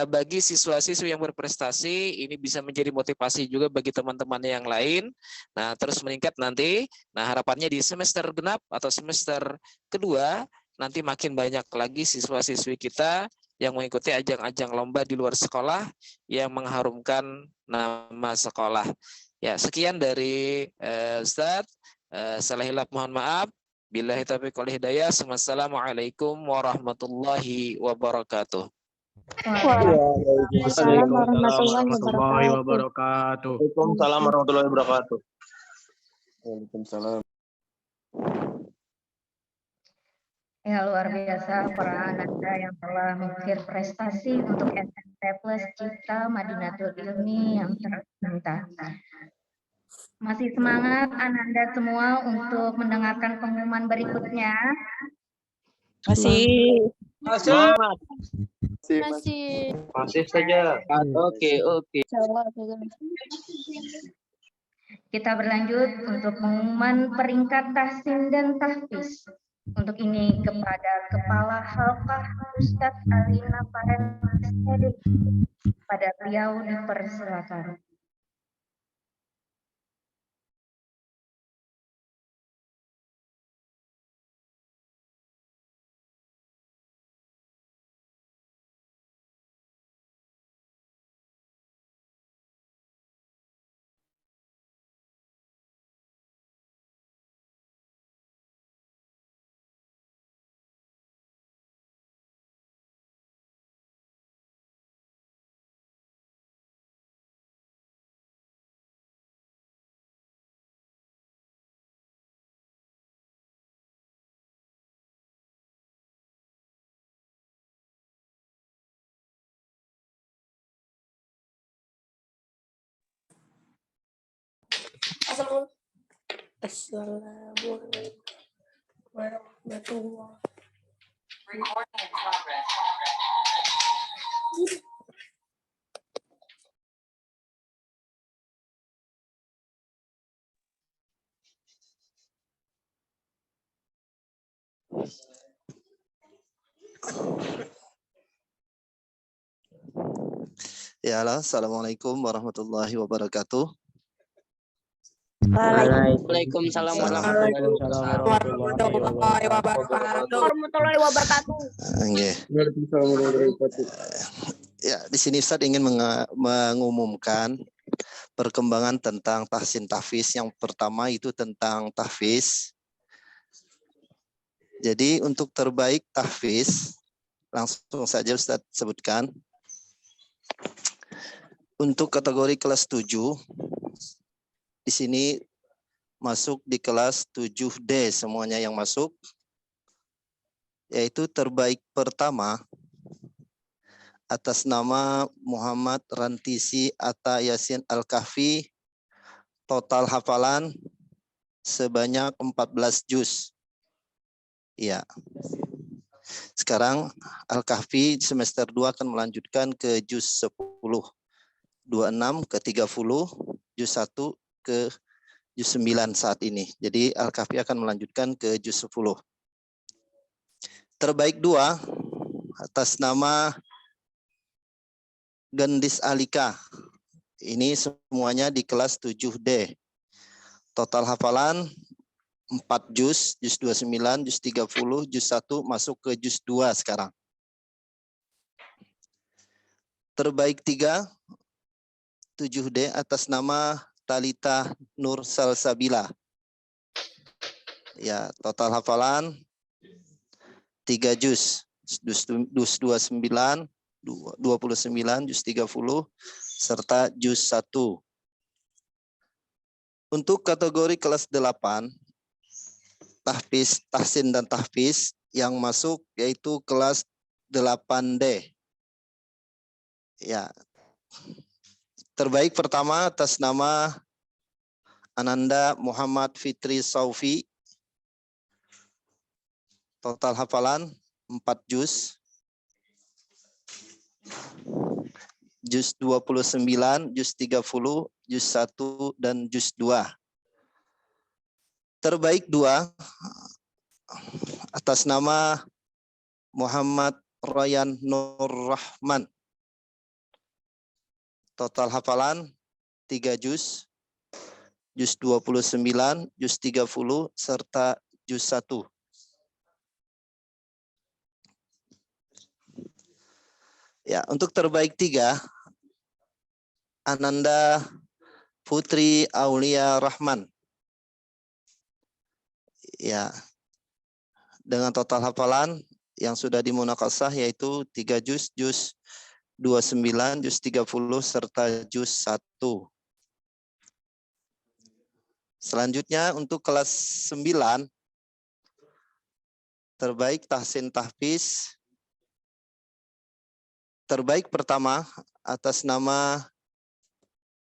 [SPEAKER 8] bagi siswa-siswi yang berprestasi ini bisa menjadi motivasi juga bagi teman-teman yang lain. Nah, terus meningkat nanti. Nah, harapannya di semester genap atau semester kedua nanti makin banyak lagi siswa-siswi kita yang mengikuti ajang-ajang lomba di luar sekolah yang mengharumkan nama sekolah. Ya, sekian dari Ustadz. Salah hilap mohon maaf. Billahi taufiq wal hidayah. Wassalamualaikum warahmatullahi wabarakatuh.
[SPEAKER 3] Waalaikumsalam warahmatullahi wabarakatuh.
[SPEAKER 2] Waalaikumsalam warahmatullahi wabarakatuh. Waalaikumsalam.
[SPEAKER 1] Ya, luar biasa para ananda yang telah mengukir prestasi untuk SMP Plus Cipta Madinatul Ilmi yang tercinta. Masih semangat ananda semua untuk mendengarkan pengumuman berikutnya?
[SPEAKER 3] Masih.
[SPEAKER 2] Masih saja. Oke.
[SPEAKER 1] Kita berlanjut untuk pengumuman peringkat tahsin dan tahfiz. Untuk ini kepada Kepala Halqah Ustadz Alina Pareng. Pada beliau dipersilakan.
[SPEAKER 5] Assalamualaikum warahmatullahi
[SPEAKER 9] Ya, halo. Assalamualaikum warahmatullahi wabarakatuh.
[SPEAKER 3] Waalaikumsalam
[SPEAKER 5] warahmatullahi wabarakatuh.
[SPEAKER 9] Nggih. Ya, di sini Ustaz ingin mengumumkan perkembangan tentang tahsin tahfiz. Yang pertama itu tentang tahfiz. Jadi untuk terbaik tahfiz, langsung saja Ustaz sebutkan. Untuk kategori kelas 7, di sini masuk di kelas 7D semuanya yang masuk, yaitu terbaik pertama atas nama Muhammad Rantisi Atta Yasin Al-Kahfi, total hafalan sebanyak 14 juz. Ya. Sekarang Al-Kahfi semester 2 akan melanjutkan ke juz 10. 26 ke 30, juz 1 ke juz 9 saat ini. Jadi Al-Kahfi akan melanjutkan ke juz 10. Terbaik 2 atas nama Gendis Alika. Ini semuanya di kelas 7D. Total hafalan 4 juz, juz 29, juz 30, juz 1 masuk ke juz 2 sekarang. Terbaik 3 7D atas nama Talita Nur Salsabila. Ya, total hafalan 3 juz. Juz 29, 29, juz 30, serta juz 1. Untuk kategori kelas 8, tahfiz, tahsin dan tahfiz yang masuk yaitu kelas 8D. Ya. Terbaik pertama atas nama Ananda Muhammad Fitri Saufi. Total hafalan 4 juz. Juz 29, juz 30, juz 1, dan juz 2. Terbaik 2 atas nama Muhammad Royan Nur Rahman. Total hafalan 3 juz, juz 29, juz 30, serta juz 1. Ya, untuk terbaik 3, Ananda Putri Aulia Rahman. Ya, dengan total hafalan yang sudah dimunakasah yaitu 3 juz, juz 29, juz 30 serta juz 1. Selanjutnya untuk kelas 9 terbaik tahsin tahfiz. Terbaik pertama atas nama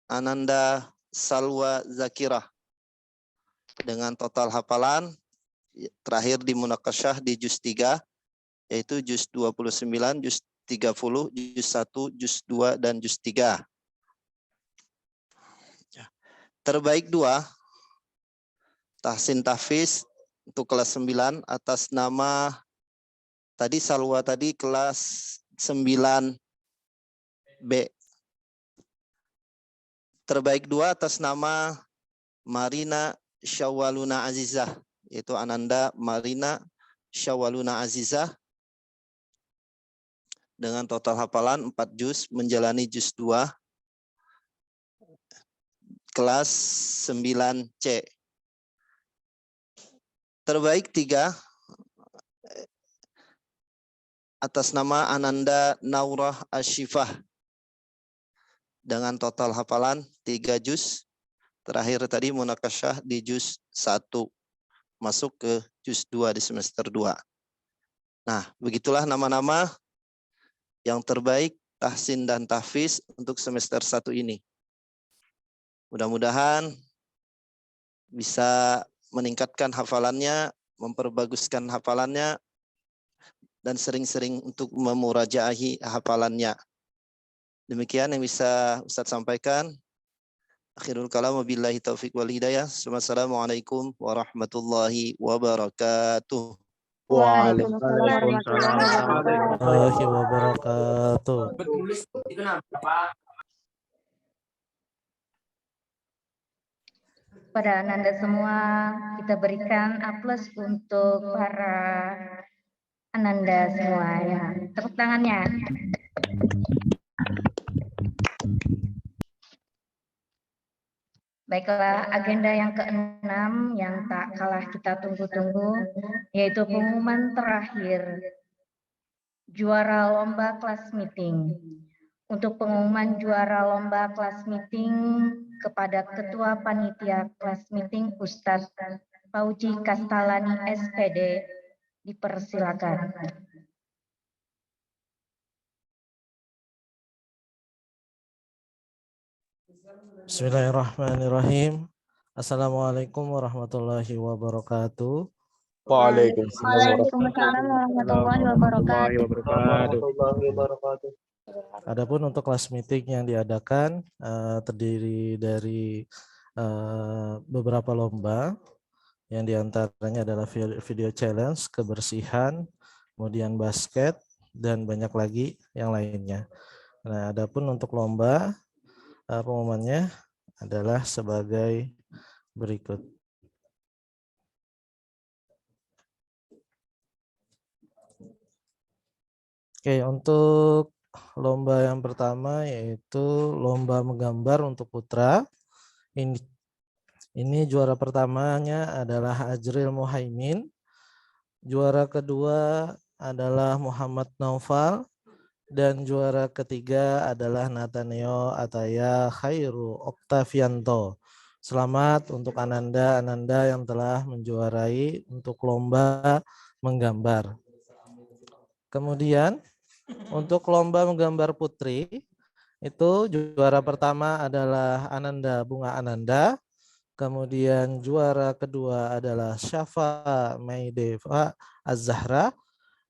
[SPEAKER 9] Ananda Salwa Zakirah dengan total hafalan terakhir di munakasyah di juz 3 yaitu juz 29, juz 30, juz 1, juz 2 dan juz 3. Terbaik 2 tahsin tahfiz untuk kelas 9 atas nama tadi Salwa tadi kelas 9B. Terbaik 2 atas nama Marina Syawaluna Azizah, yaitu Ananda Marina Syawaluna Azizah dengan total hafalan 4 juz menjalani juz 2 kelas 9C. Terbaik 3 atas nama Ananda Naurah Ashifah dengan total hafalan 3 juz. Terakhir tadi munakasyah di juz 1 masuk ke juz 2 di semester 2. Nah, begitulah nama-nama yang terbaik tahsin dan tahfiz untuk semester 1 ini. Mudah-mudahan bisa meningkatkan hafalannya, memperbaguskan hafalannya, dan sering-sering untuk memurajaahi hafalannya. Demikian yang bisa Ustadz sampaikan. Akhirul kalam wabillahi taufiq wal hidayah. Wassalamualaikum warahmatullahi wabarakatuh.
[SPEAKER 3] Waalaikumsalam
[SPEAKER 6] warahmatullahi wabarakatuh.
[SPEAKER 1] Pada Ananda semua, kita berikan aplaus untuk para Ananda semua ya. Tepuk tangannya. Baiklah, agenda yang ke-6 yang tak kalah kita tunggu-tunggu, yaitu pengumuman terakhir juara lomba kelas meeting. Untuk pengumuman juara lomba kelas meeting kepada Ketua Panitia Kelas Meeting Ustadz Fauji Kastalani SPD, dipersilakan.
[SPEAKER 6] Bismillahirrahmanirrahim. Assalamualaikum warahmatullahi wabarakatuh.
[SPEAKER 3] Waalaikumsalam
[SPEAKER 5] warahmatullahi
[SPEAKER 3] wabarakatuh.
[SPEAKER 6] Adapun untuk kelas meeting yang diadakan terdiri dari beberapa lomba, yang diantaranya adalah video challenge, kebersihan, kemudian basket, dan banyak lagi yang lainnya. Nah, adapun untuk lomba, pengumumannya adalah sebagai berikut. Oke, untuk lomba yang pertama yaitu lomba menggambar untuk putra. Ini juara pertamanya adalah Ajril Muhaimin. Juara kedua adalah Muhammad Naufal. Dan juara ketiga adalah Nathaniel Ataya Khairu Oktavianto. Selamat untuk Ananda yang telah menjuarai untuk lomba menggambar. Kemudian untuk lomba menggambar putri, itu juara pertama adalah Ananda Bunga Ananda. Kemudian juara kedua adalah Syafa Maideva Az-Zahra.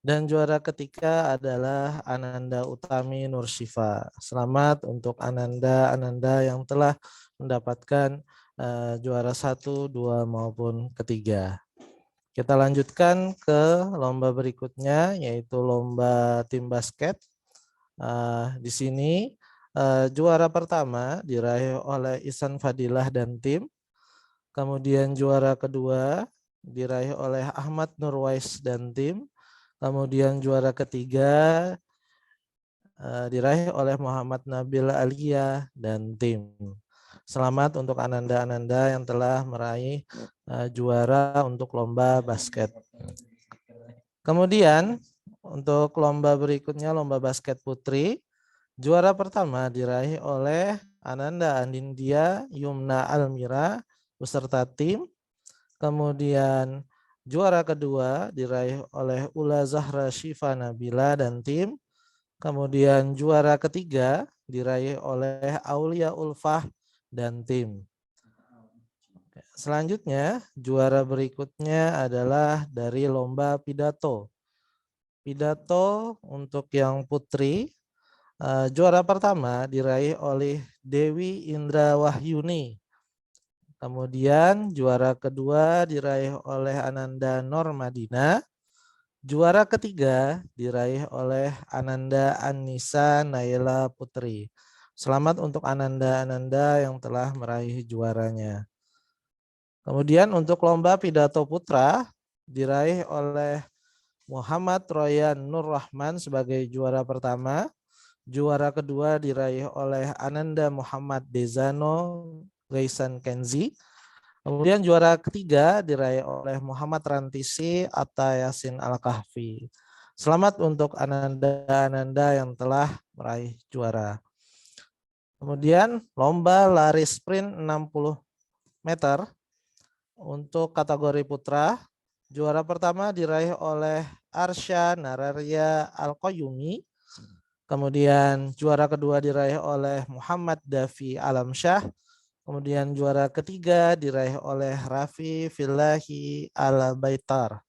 [SPEAKER 6] Dan juara ketiga adalah Ananda Utami Nursyifa. Selamat untuk Ananda yang telah mendapatkan juara 1, 2 maupun ketiga. Kita lanjutkan ke lomba berikutnya, yaitu lomba tim basket. Di sini juara pertama diraih oleh Ihsan Fadilah dan tim. Kemudian juara kedua diraih oleh Ahmad Nurwais dan tim. Kemudian juara ketiga diraih oleh Muhammad Nabil Aliyah dan tim. Selamat untuk Ananda yang telah meraih juara untuk lomba basket. Kemudian untuk lomba berikutnya, lomba basket putri, juara pertama diraih oleh Ananda Andindia Yumna Almira beserta tim. Kemudian juara kedua diraih oleh Ula Zahra Syifa Nabila dan tim. Kemudian juara ketiga diraih oleh Aulia Ulfah dan tim. Selanjutnya, juara berikutnya adalah dari lomba pidato. Pidato untuk yang putri, juara pertama diraih oleh Dewi Indra Wahyuni. Kemudian juara kedua diraih oleh Ananda Normadina. Juara ketiga diraih oleh Ananda Anissa Naila Putri. Selamat untuk Ananda-Ananda yang telah meraih juaranya. Kemudian untuk lomba pidato putra diraih oleh Muhammad Royan Nur Rahman sebagai juara pertama. Juara kedua diraih oleh Ananda Muhammad Dezano Gaisan Kenzi. Kemudian juara ketiga diraih oleh Muhammad Rantisi Atta Yasin Al-Kahfi. Selamat untuk Ananda-Ananda yang telah meraih juara. Kemudian lomba lari sprint 60 meter untuk kategori putra. Juara pertama diraih oleh Arsya Nararia Al-Qayyumi. Kemudian juara kedua diraih oleh Muhammad Dafi Alamsyah. Kemudian juara ketiga diraih oleh Raffi Fillahi Al-Baitar.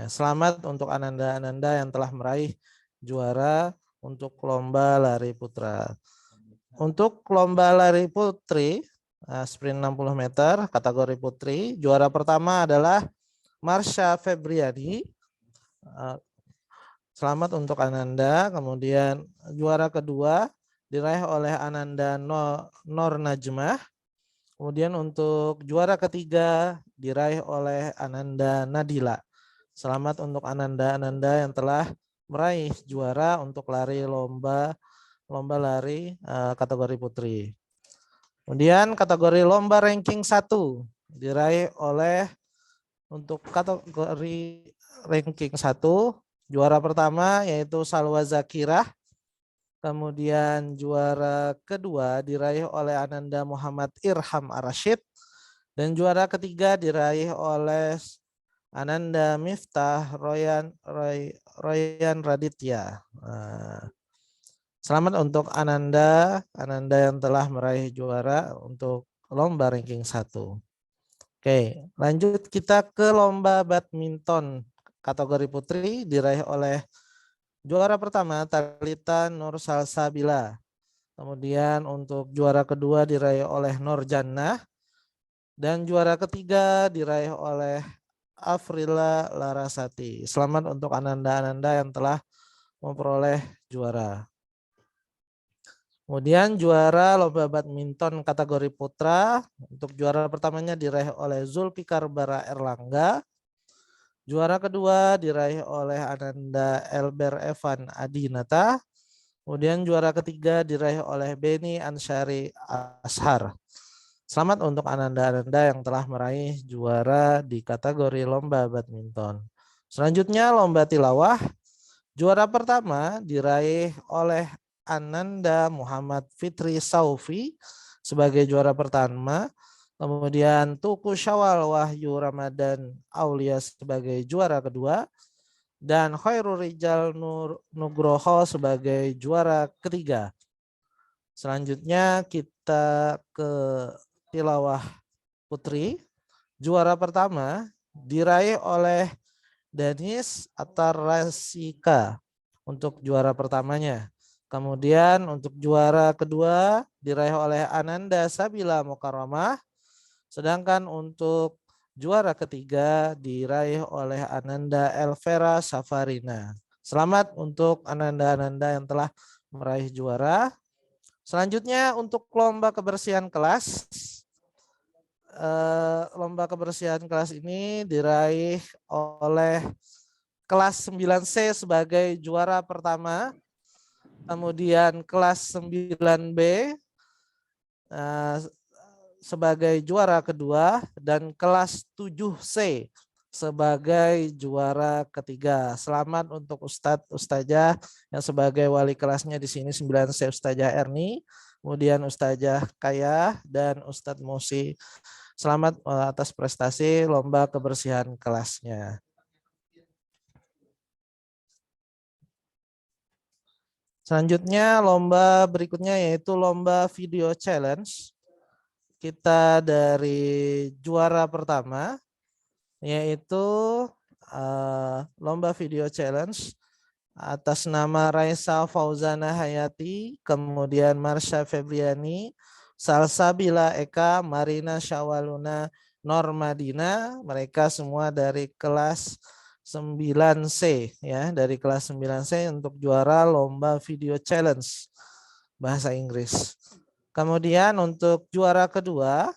[SPEAKER 6] Selamat untuk Ananda-Ananda yang telah meraih juara untuk lomba lari putra. Untuk lomba lari putri, sprint 60 meter, kategori putri, juara pertama adalah Marsha Febriani. Selamat untuk Ananda. Kemudian juara kedua diraih oleh Ananda Nur Najmah. Kemudian untuk juara ketiga diraih oleh Ananda Nadila. Selamat untuk Ananda-Ananda yang telah meraih juara untuk lari lomba lari kategori putri. Kemudian kategori lomba ranking 1 diraih oleh untuk kategori ranking 1 juara pertama yaitu Salwa Zakirah. Kemudian juara kedua diraih oleh Ananda Muhammad Irham Arashid. Dan juara ketiga diraih oleh Ananda Miftah Royan Raditya. Selamat untuk Ananda yang telah meraih juara untuk lomba ranking 1. Oke, lanjut kita ke lomba badminton kategori putri diraih oleh juara pertama Talita Nur Salsabila. Kemudian untuk juara kedua diraih oleh Nur Jannah. Dan juara ketiga diraih oleh Afrila Larasati. Selamat untuk Ananda-Ananda yang telah memperoleh juara. Kemudian juara lomba badminton kategori putra. Untuk juara pertamanya diraih oleh Zulfikar Bara Erlangga. Juara kedua diraih oleh Ananda Elber Evan Adinata. Kemudian juara ketiga diraih oleh Beni Ansyari Ashar. Selamat untuk Ananda-Ananda yang telah meraih juara di kategori lomba badminton. Selanjutnya lomba tilawah. Juara pertama diraih oleh Ananda Muhammad Fitri Saufi sebagai juara pertama. Kemudian Tuku Syawal Wahyu Ramadan Aulia sebagai juara kedua. Dan Khairul Rijal Nugroho sebagai juara ketiga. Selanjutnya kita ke tilawah putri. Juara pertama diraih oleh Danis Atarasika untuk juara pertamanya. Kemudian untuk juara kedua diraih oleh Ananda Sabila Mukarramah. Sedangkan untuk juara ketiga diraih oleh Ananda Elvera Safarina. Selamat untuk Ananda-Ananda yang telah meraih juara. Selanjutnya untuk lomba kebersihan kelas. Lomba kebersihan kelas ini diraih oleh kelas 9C sebagai juara pertama. Kemudian kelas 9B sebagai juara kedua dan kelas 7C sebagai juara ketiga. Selamat untuk Ustadz Ustazah yang sebagai wali kelasnya di sini 9C Ustazah Erni, kemudian Ustazah Kaya dan Ustadz Musi. Selamat atas prestasi lomba kebersihan kelasnya. Selanjutnya lomba berikutnya yaitu lomba video challenge. Kita dari juara pertama yaitu lomba video challenge atas nama Raisa Fauzana Hayati, kemudian Marsha Febriani, Salsabila Eka, Marina Syawaluna Normadina, mereka semua dari kelas 9C ya, dari kelas 9C untuk juara lomba video challenge bahasa Inggris. Kemudian untuk juara kedua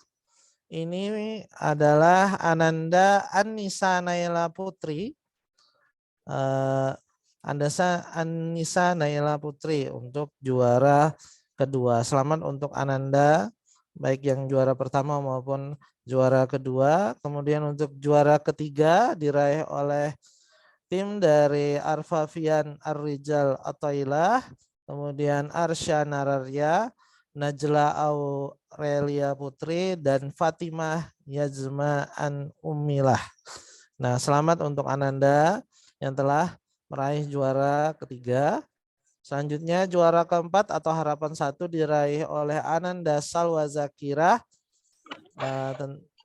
[SPEAKER 6] ini adalah Ananda Anissa Naila Putri. Anissa Naila Putri untuk juara kedua. Selamat untuk Ananda, baik yang juara pertama maupun juara kedua. Kemudian untuk juara ketiga diraih oleh tim dari Arfafian Arrijal Atailah, kemudian Arsya Nararya, Najla Aurelia Putri, dan Fatimah Yazma An Umilah. Nah, selamat untuk Ananda yang telah meraih juara ketiga. Selanjutnya juara keempat atau harapan 1 diraih oleh Ananda Salwa Zakirah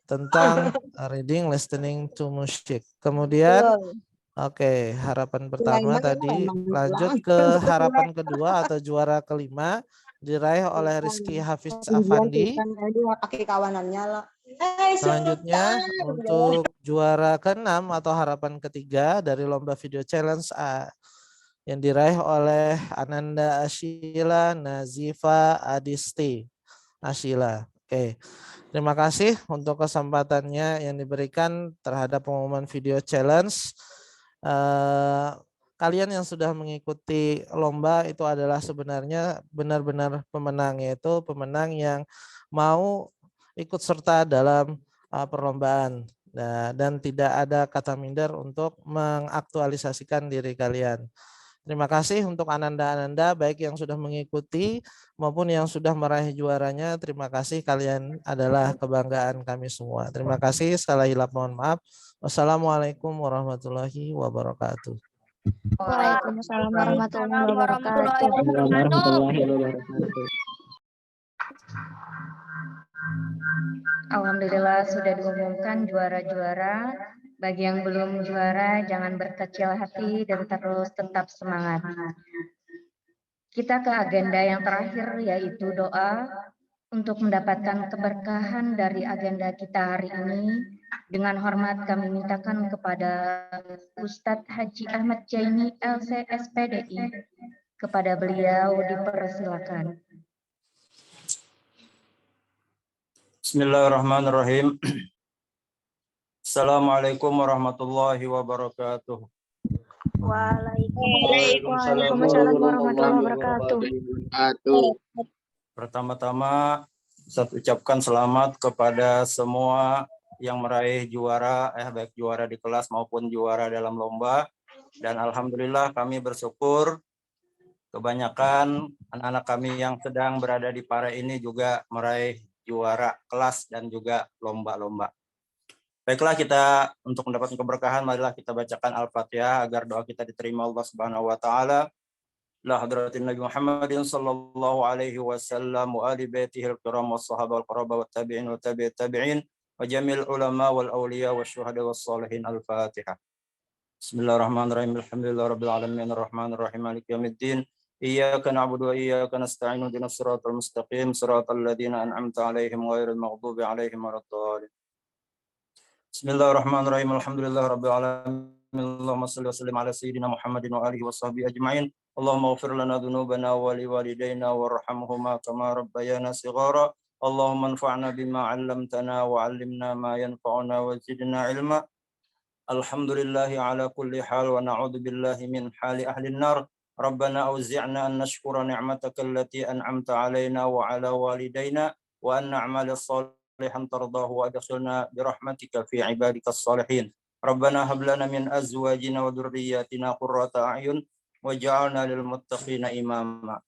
[SPEAKER 6] tentang reading, listening to music. Kemudian harapan pertama tadi, lanjut ke harapan kedua atau juara kelima diraih oleh Rizky Hafiz Afandi. Selanjutnya untuk juara ke-6 atau harapan ketiga dari lomba video challenge yang diraih oleh Ananda Ashila Nazifa Adisti Ashila. Terima kasih untuk kesempatannya yang diberikan terhadap pengumuman video challenge. Kalian yang sudah mengikuti lomba itu adalah sebenarnya benar-benar pemenang, yaitu pemenang yang mau ikut serta dalam perlombaan dan tidak ada kata minder untuk mengaktualisasikan diri kalian. Terima kasih untuk Ananda-Ananda baik yang sudah mengikuti maupun yang sudah meraih juaranya. Terima kasih, kalian adalah kebanggaan kami semua. Terima kasih, sekali lagi mohon maaf. Wassalamualaikum warahmatullahi wabarakatuh.
[SPEAKER 1] Waalaikumsalam warahmatullahi wabarakatuh. Alhamdulillah sudah diumumkan juara-juara. Bagi yang belum juara jangan berkecil hati dan terus tetap semangat. Kita ke agenda yang terakhir yaitu doa untuk mendapatkan keberkahan dari agenda kita hari ini. Dengan hormat kami mintakan kepada Ustadz Haji Ahmad Jaini LC SPDI. Kepada beliau dipersilakan.
[SPEAKER 10] Bismillahirrahmanirrahim. Assalamualaikum warahmatullahi wabarakatuh.
[SPEAKER 1] Waalaikumsalam warahmatullahi wabarakatuh.
[SPEAKER 10] Pertama-tama saya ucapkan selamat kepada semua yang meraih juara, baik juara di kelas maupun juara dalam lomba. Dan alhamdulillah kami bersyukur kebanyakan anak-anak kami yang sedang berada di Pare ini juga meraih juara kelas dan juga lomba-lomba. Baiklah, kita untuk mendapatkan keberkahan marilah kita bacakan Al-Fatihah agar doa kita diterima Allah Subhanahu wa taala. La hadratin Nabi Muhammadin sallallahu alaihi wasallam wa ali baitihil kiram was sahabah wal qaraba wat tabi'in wa tabi'it tabi'in wa jamil ulama wal awliya wasyuhada was salihin. Al-Fatihah. Bismillahirrahmanirrahim. Alhamdulillahirabbil alamin arrahmanir rahim maliki yaumiddin. Iyyaka na'budu wa iyyaka nasta'in ihdinas siratal mustaqim siratal ladzina an'amta 'alaihim ghairil maghdubi 'alaihim waladdallin. Bismillahirrahmanirrahim. Alhamdulillahirabbil alamin. Allahumma shalli wa sallim ala sayyidina Muhammadin wa alihi washabbihi ajma'in. Allahumma ighfir lana dhunubana wa liwalidayna warhamhuma kama rabbayana shighara. Allahumma anfa'na bima 'allamtana wa 'allimna ma yanfa'una wa zidna 'ilma. Alhamdulillahi ala kulli hal wa na'udzu billahi min hali ahli an-nar. Rabbana auzi'na an nashkura ni'mataka allati an'amta 'alaina wa 'ala walidayna wa an na'mala shalihan tardahu wa adkhilna bi rahmatika fi ibadikas salihin. Rabbana hab lana min azwajina wa dzurriyyatina qurrata a'yun waj'alna lil muttaqina imama.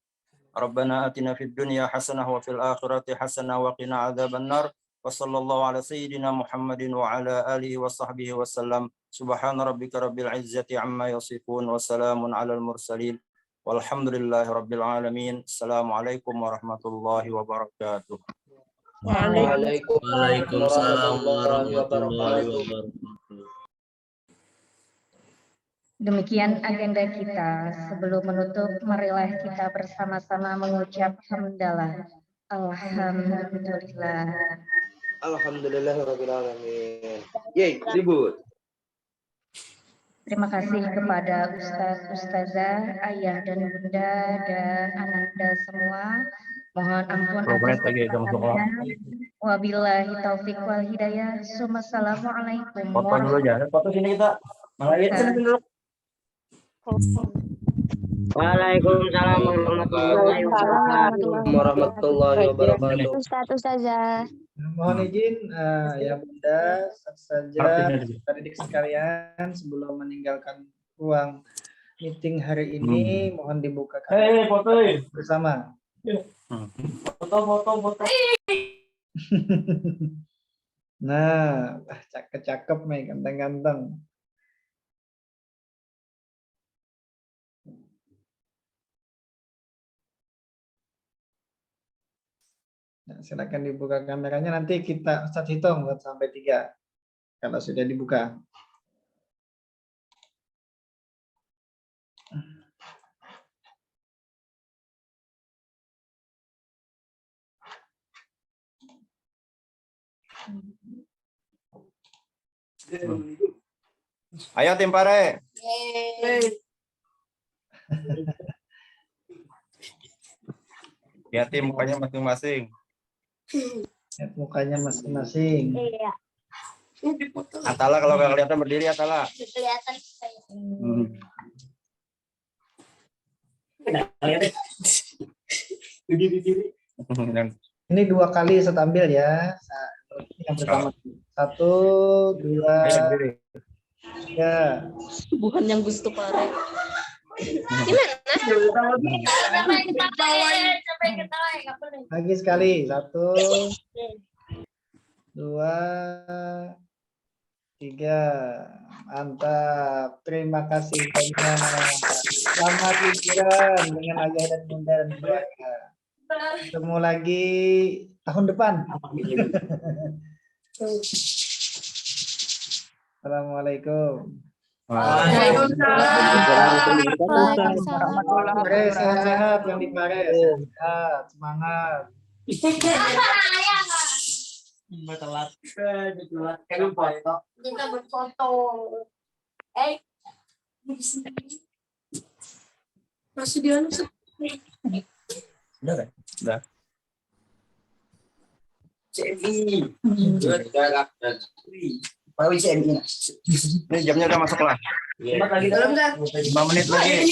[SPEAKER 10] Rabbana atina fid dunya hasanah wa fil akhirati hasanah wa qina adzabannar. Wa sallallahu ala sayyidina Muhammadin wa ala alihi wa sahbihi wa sallam. Subhana rabbika rabbil izzati amma yasifun wa salamun alal mursalin. Walhamdulillahi rabbil alamin. Assalamualaikum warahmatullahi wabarakatuh.
[SPEAKER 2] Waalaikumsalam warahmatullahi wabarakatuh.
[SPEAKER 1] Demikian agenda kita. Sebelum menutup, marilah kita bersama-sama mengucap hamdalah. Alhamdulillah.
[SPEAKER 2] Alhamdulillahirabbil alamin. Yeay, ribut.
[SPEAKER 1] Terima kasih kepada Ustaz, Ustazah, Ayah dan Bunda dan Ananda semua. Mohon ampun atas kesalahannya. Wabillahi taufik wal hidayah. Assalamualaikum
[SPEAKER 2] Waalaikumsalam warahmatullahi wabarakatuh.
[SPEAKER 5] Ustazah.
[SPEAKER 7] Mohon izin ya Bunda, saja adik sekalian sebelum meninggalkan ruang meeting hari ini mohon dibukakan bersama.
[SPEAKER 10] Foto.
[SPEAKER 7] Nah, cakep nih, ganteng-ganteng. Nah, silakan dibuka kameranya, nanti kita Ustaz hitung buat sampai 3 kalau sudah dibuka.
[SPEAKER 10] Ayo tim Pare. Lihat tim mukanya masing-masing.
[SPEAKER 7] Lihat mukanya masing-masing.
[SPEAKER 5] Iya.
[SPEAKER 10] Atala kalau nggak kelihatan berdiri Atala.
[SPEAKER 5] Kelihatan.
[SPEAKER 7] Ini 2 kali saya ambil ya. Yang pertama 1, 2, 3.
[SPEAKER 5] Bukan yang Gusto Pare.
[SPEAKER 7] Lagi sekali. 1, 2, 3. Mantap. Terima kasih banyak. Selamat liburan dengan ayah dan bunda dan keluarga. Ketemu lagi tahun depan. Assalamualaikum. Pare, sehat-sehat yang di Pare. Sehat, semangat.
[SPEAKER 5] Kita berfoto. Masih dia
[SPEAKER 10] Udah. Ini jamnya udah masuk lah. 5 menit lagi.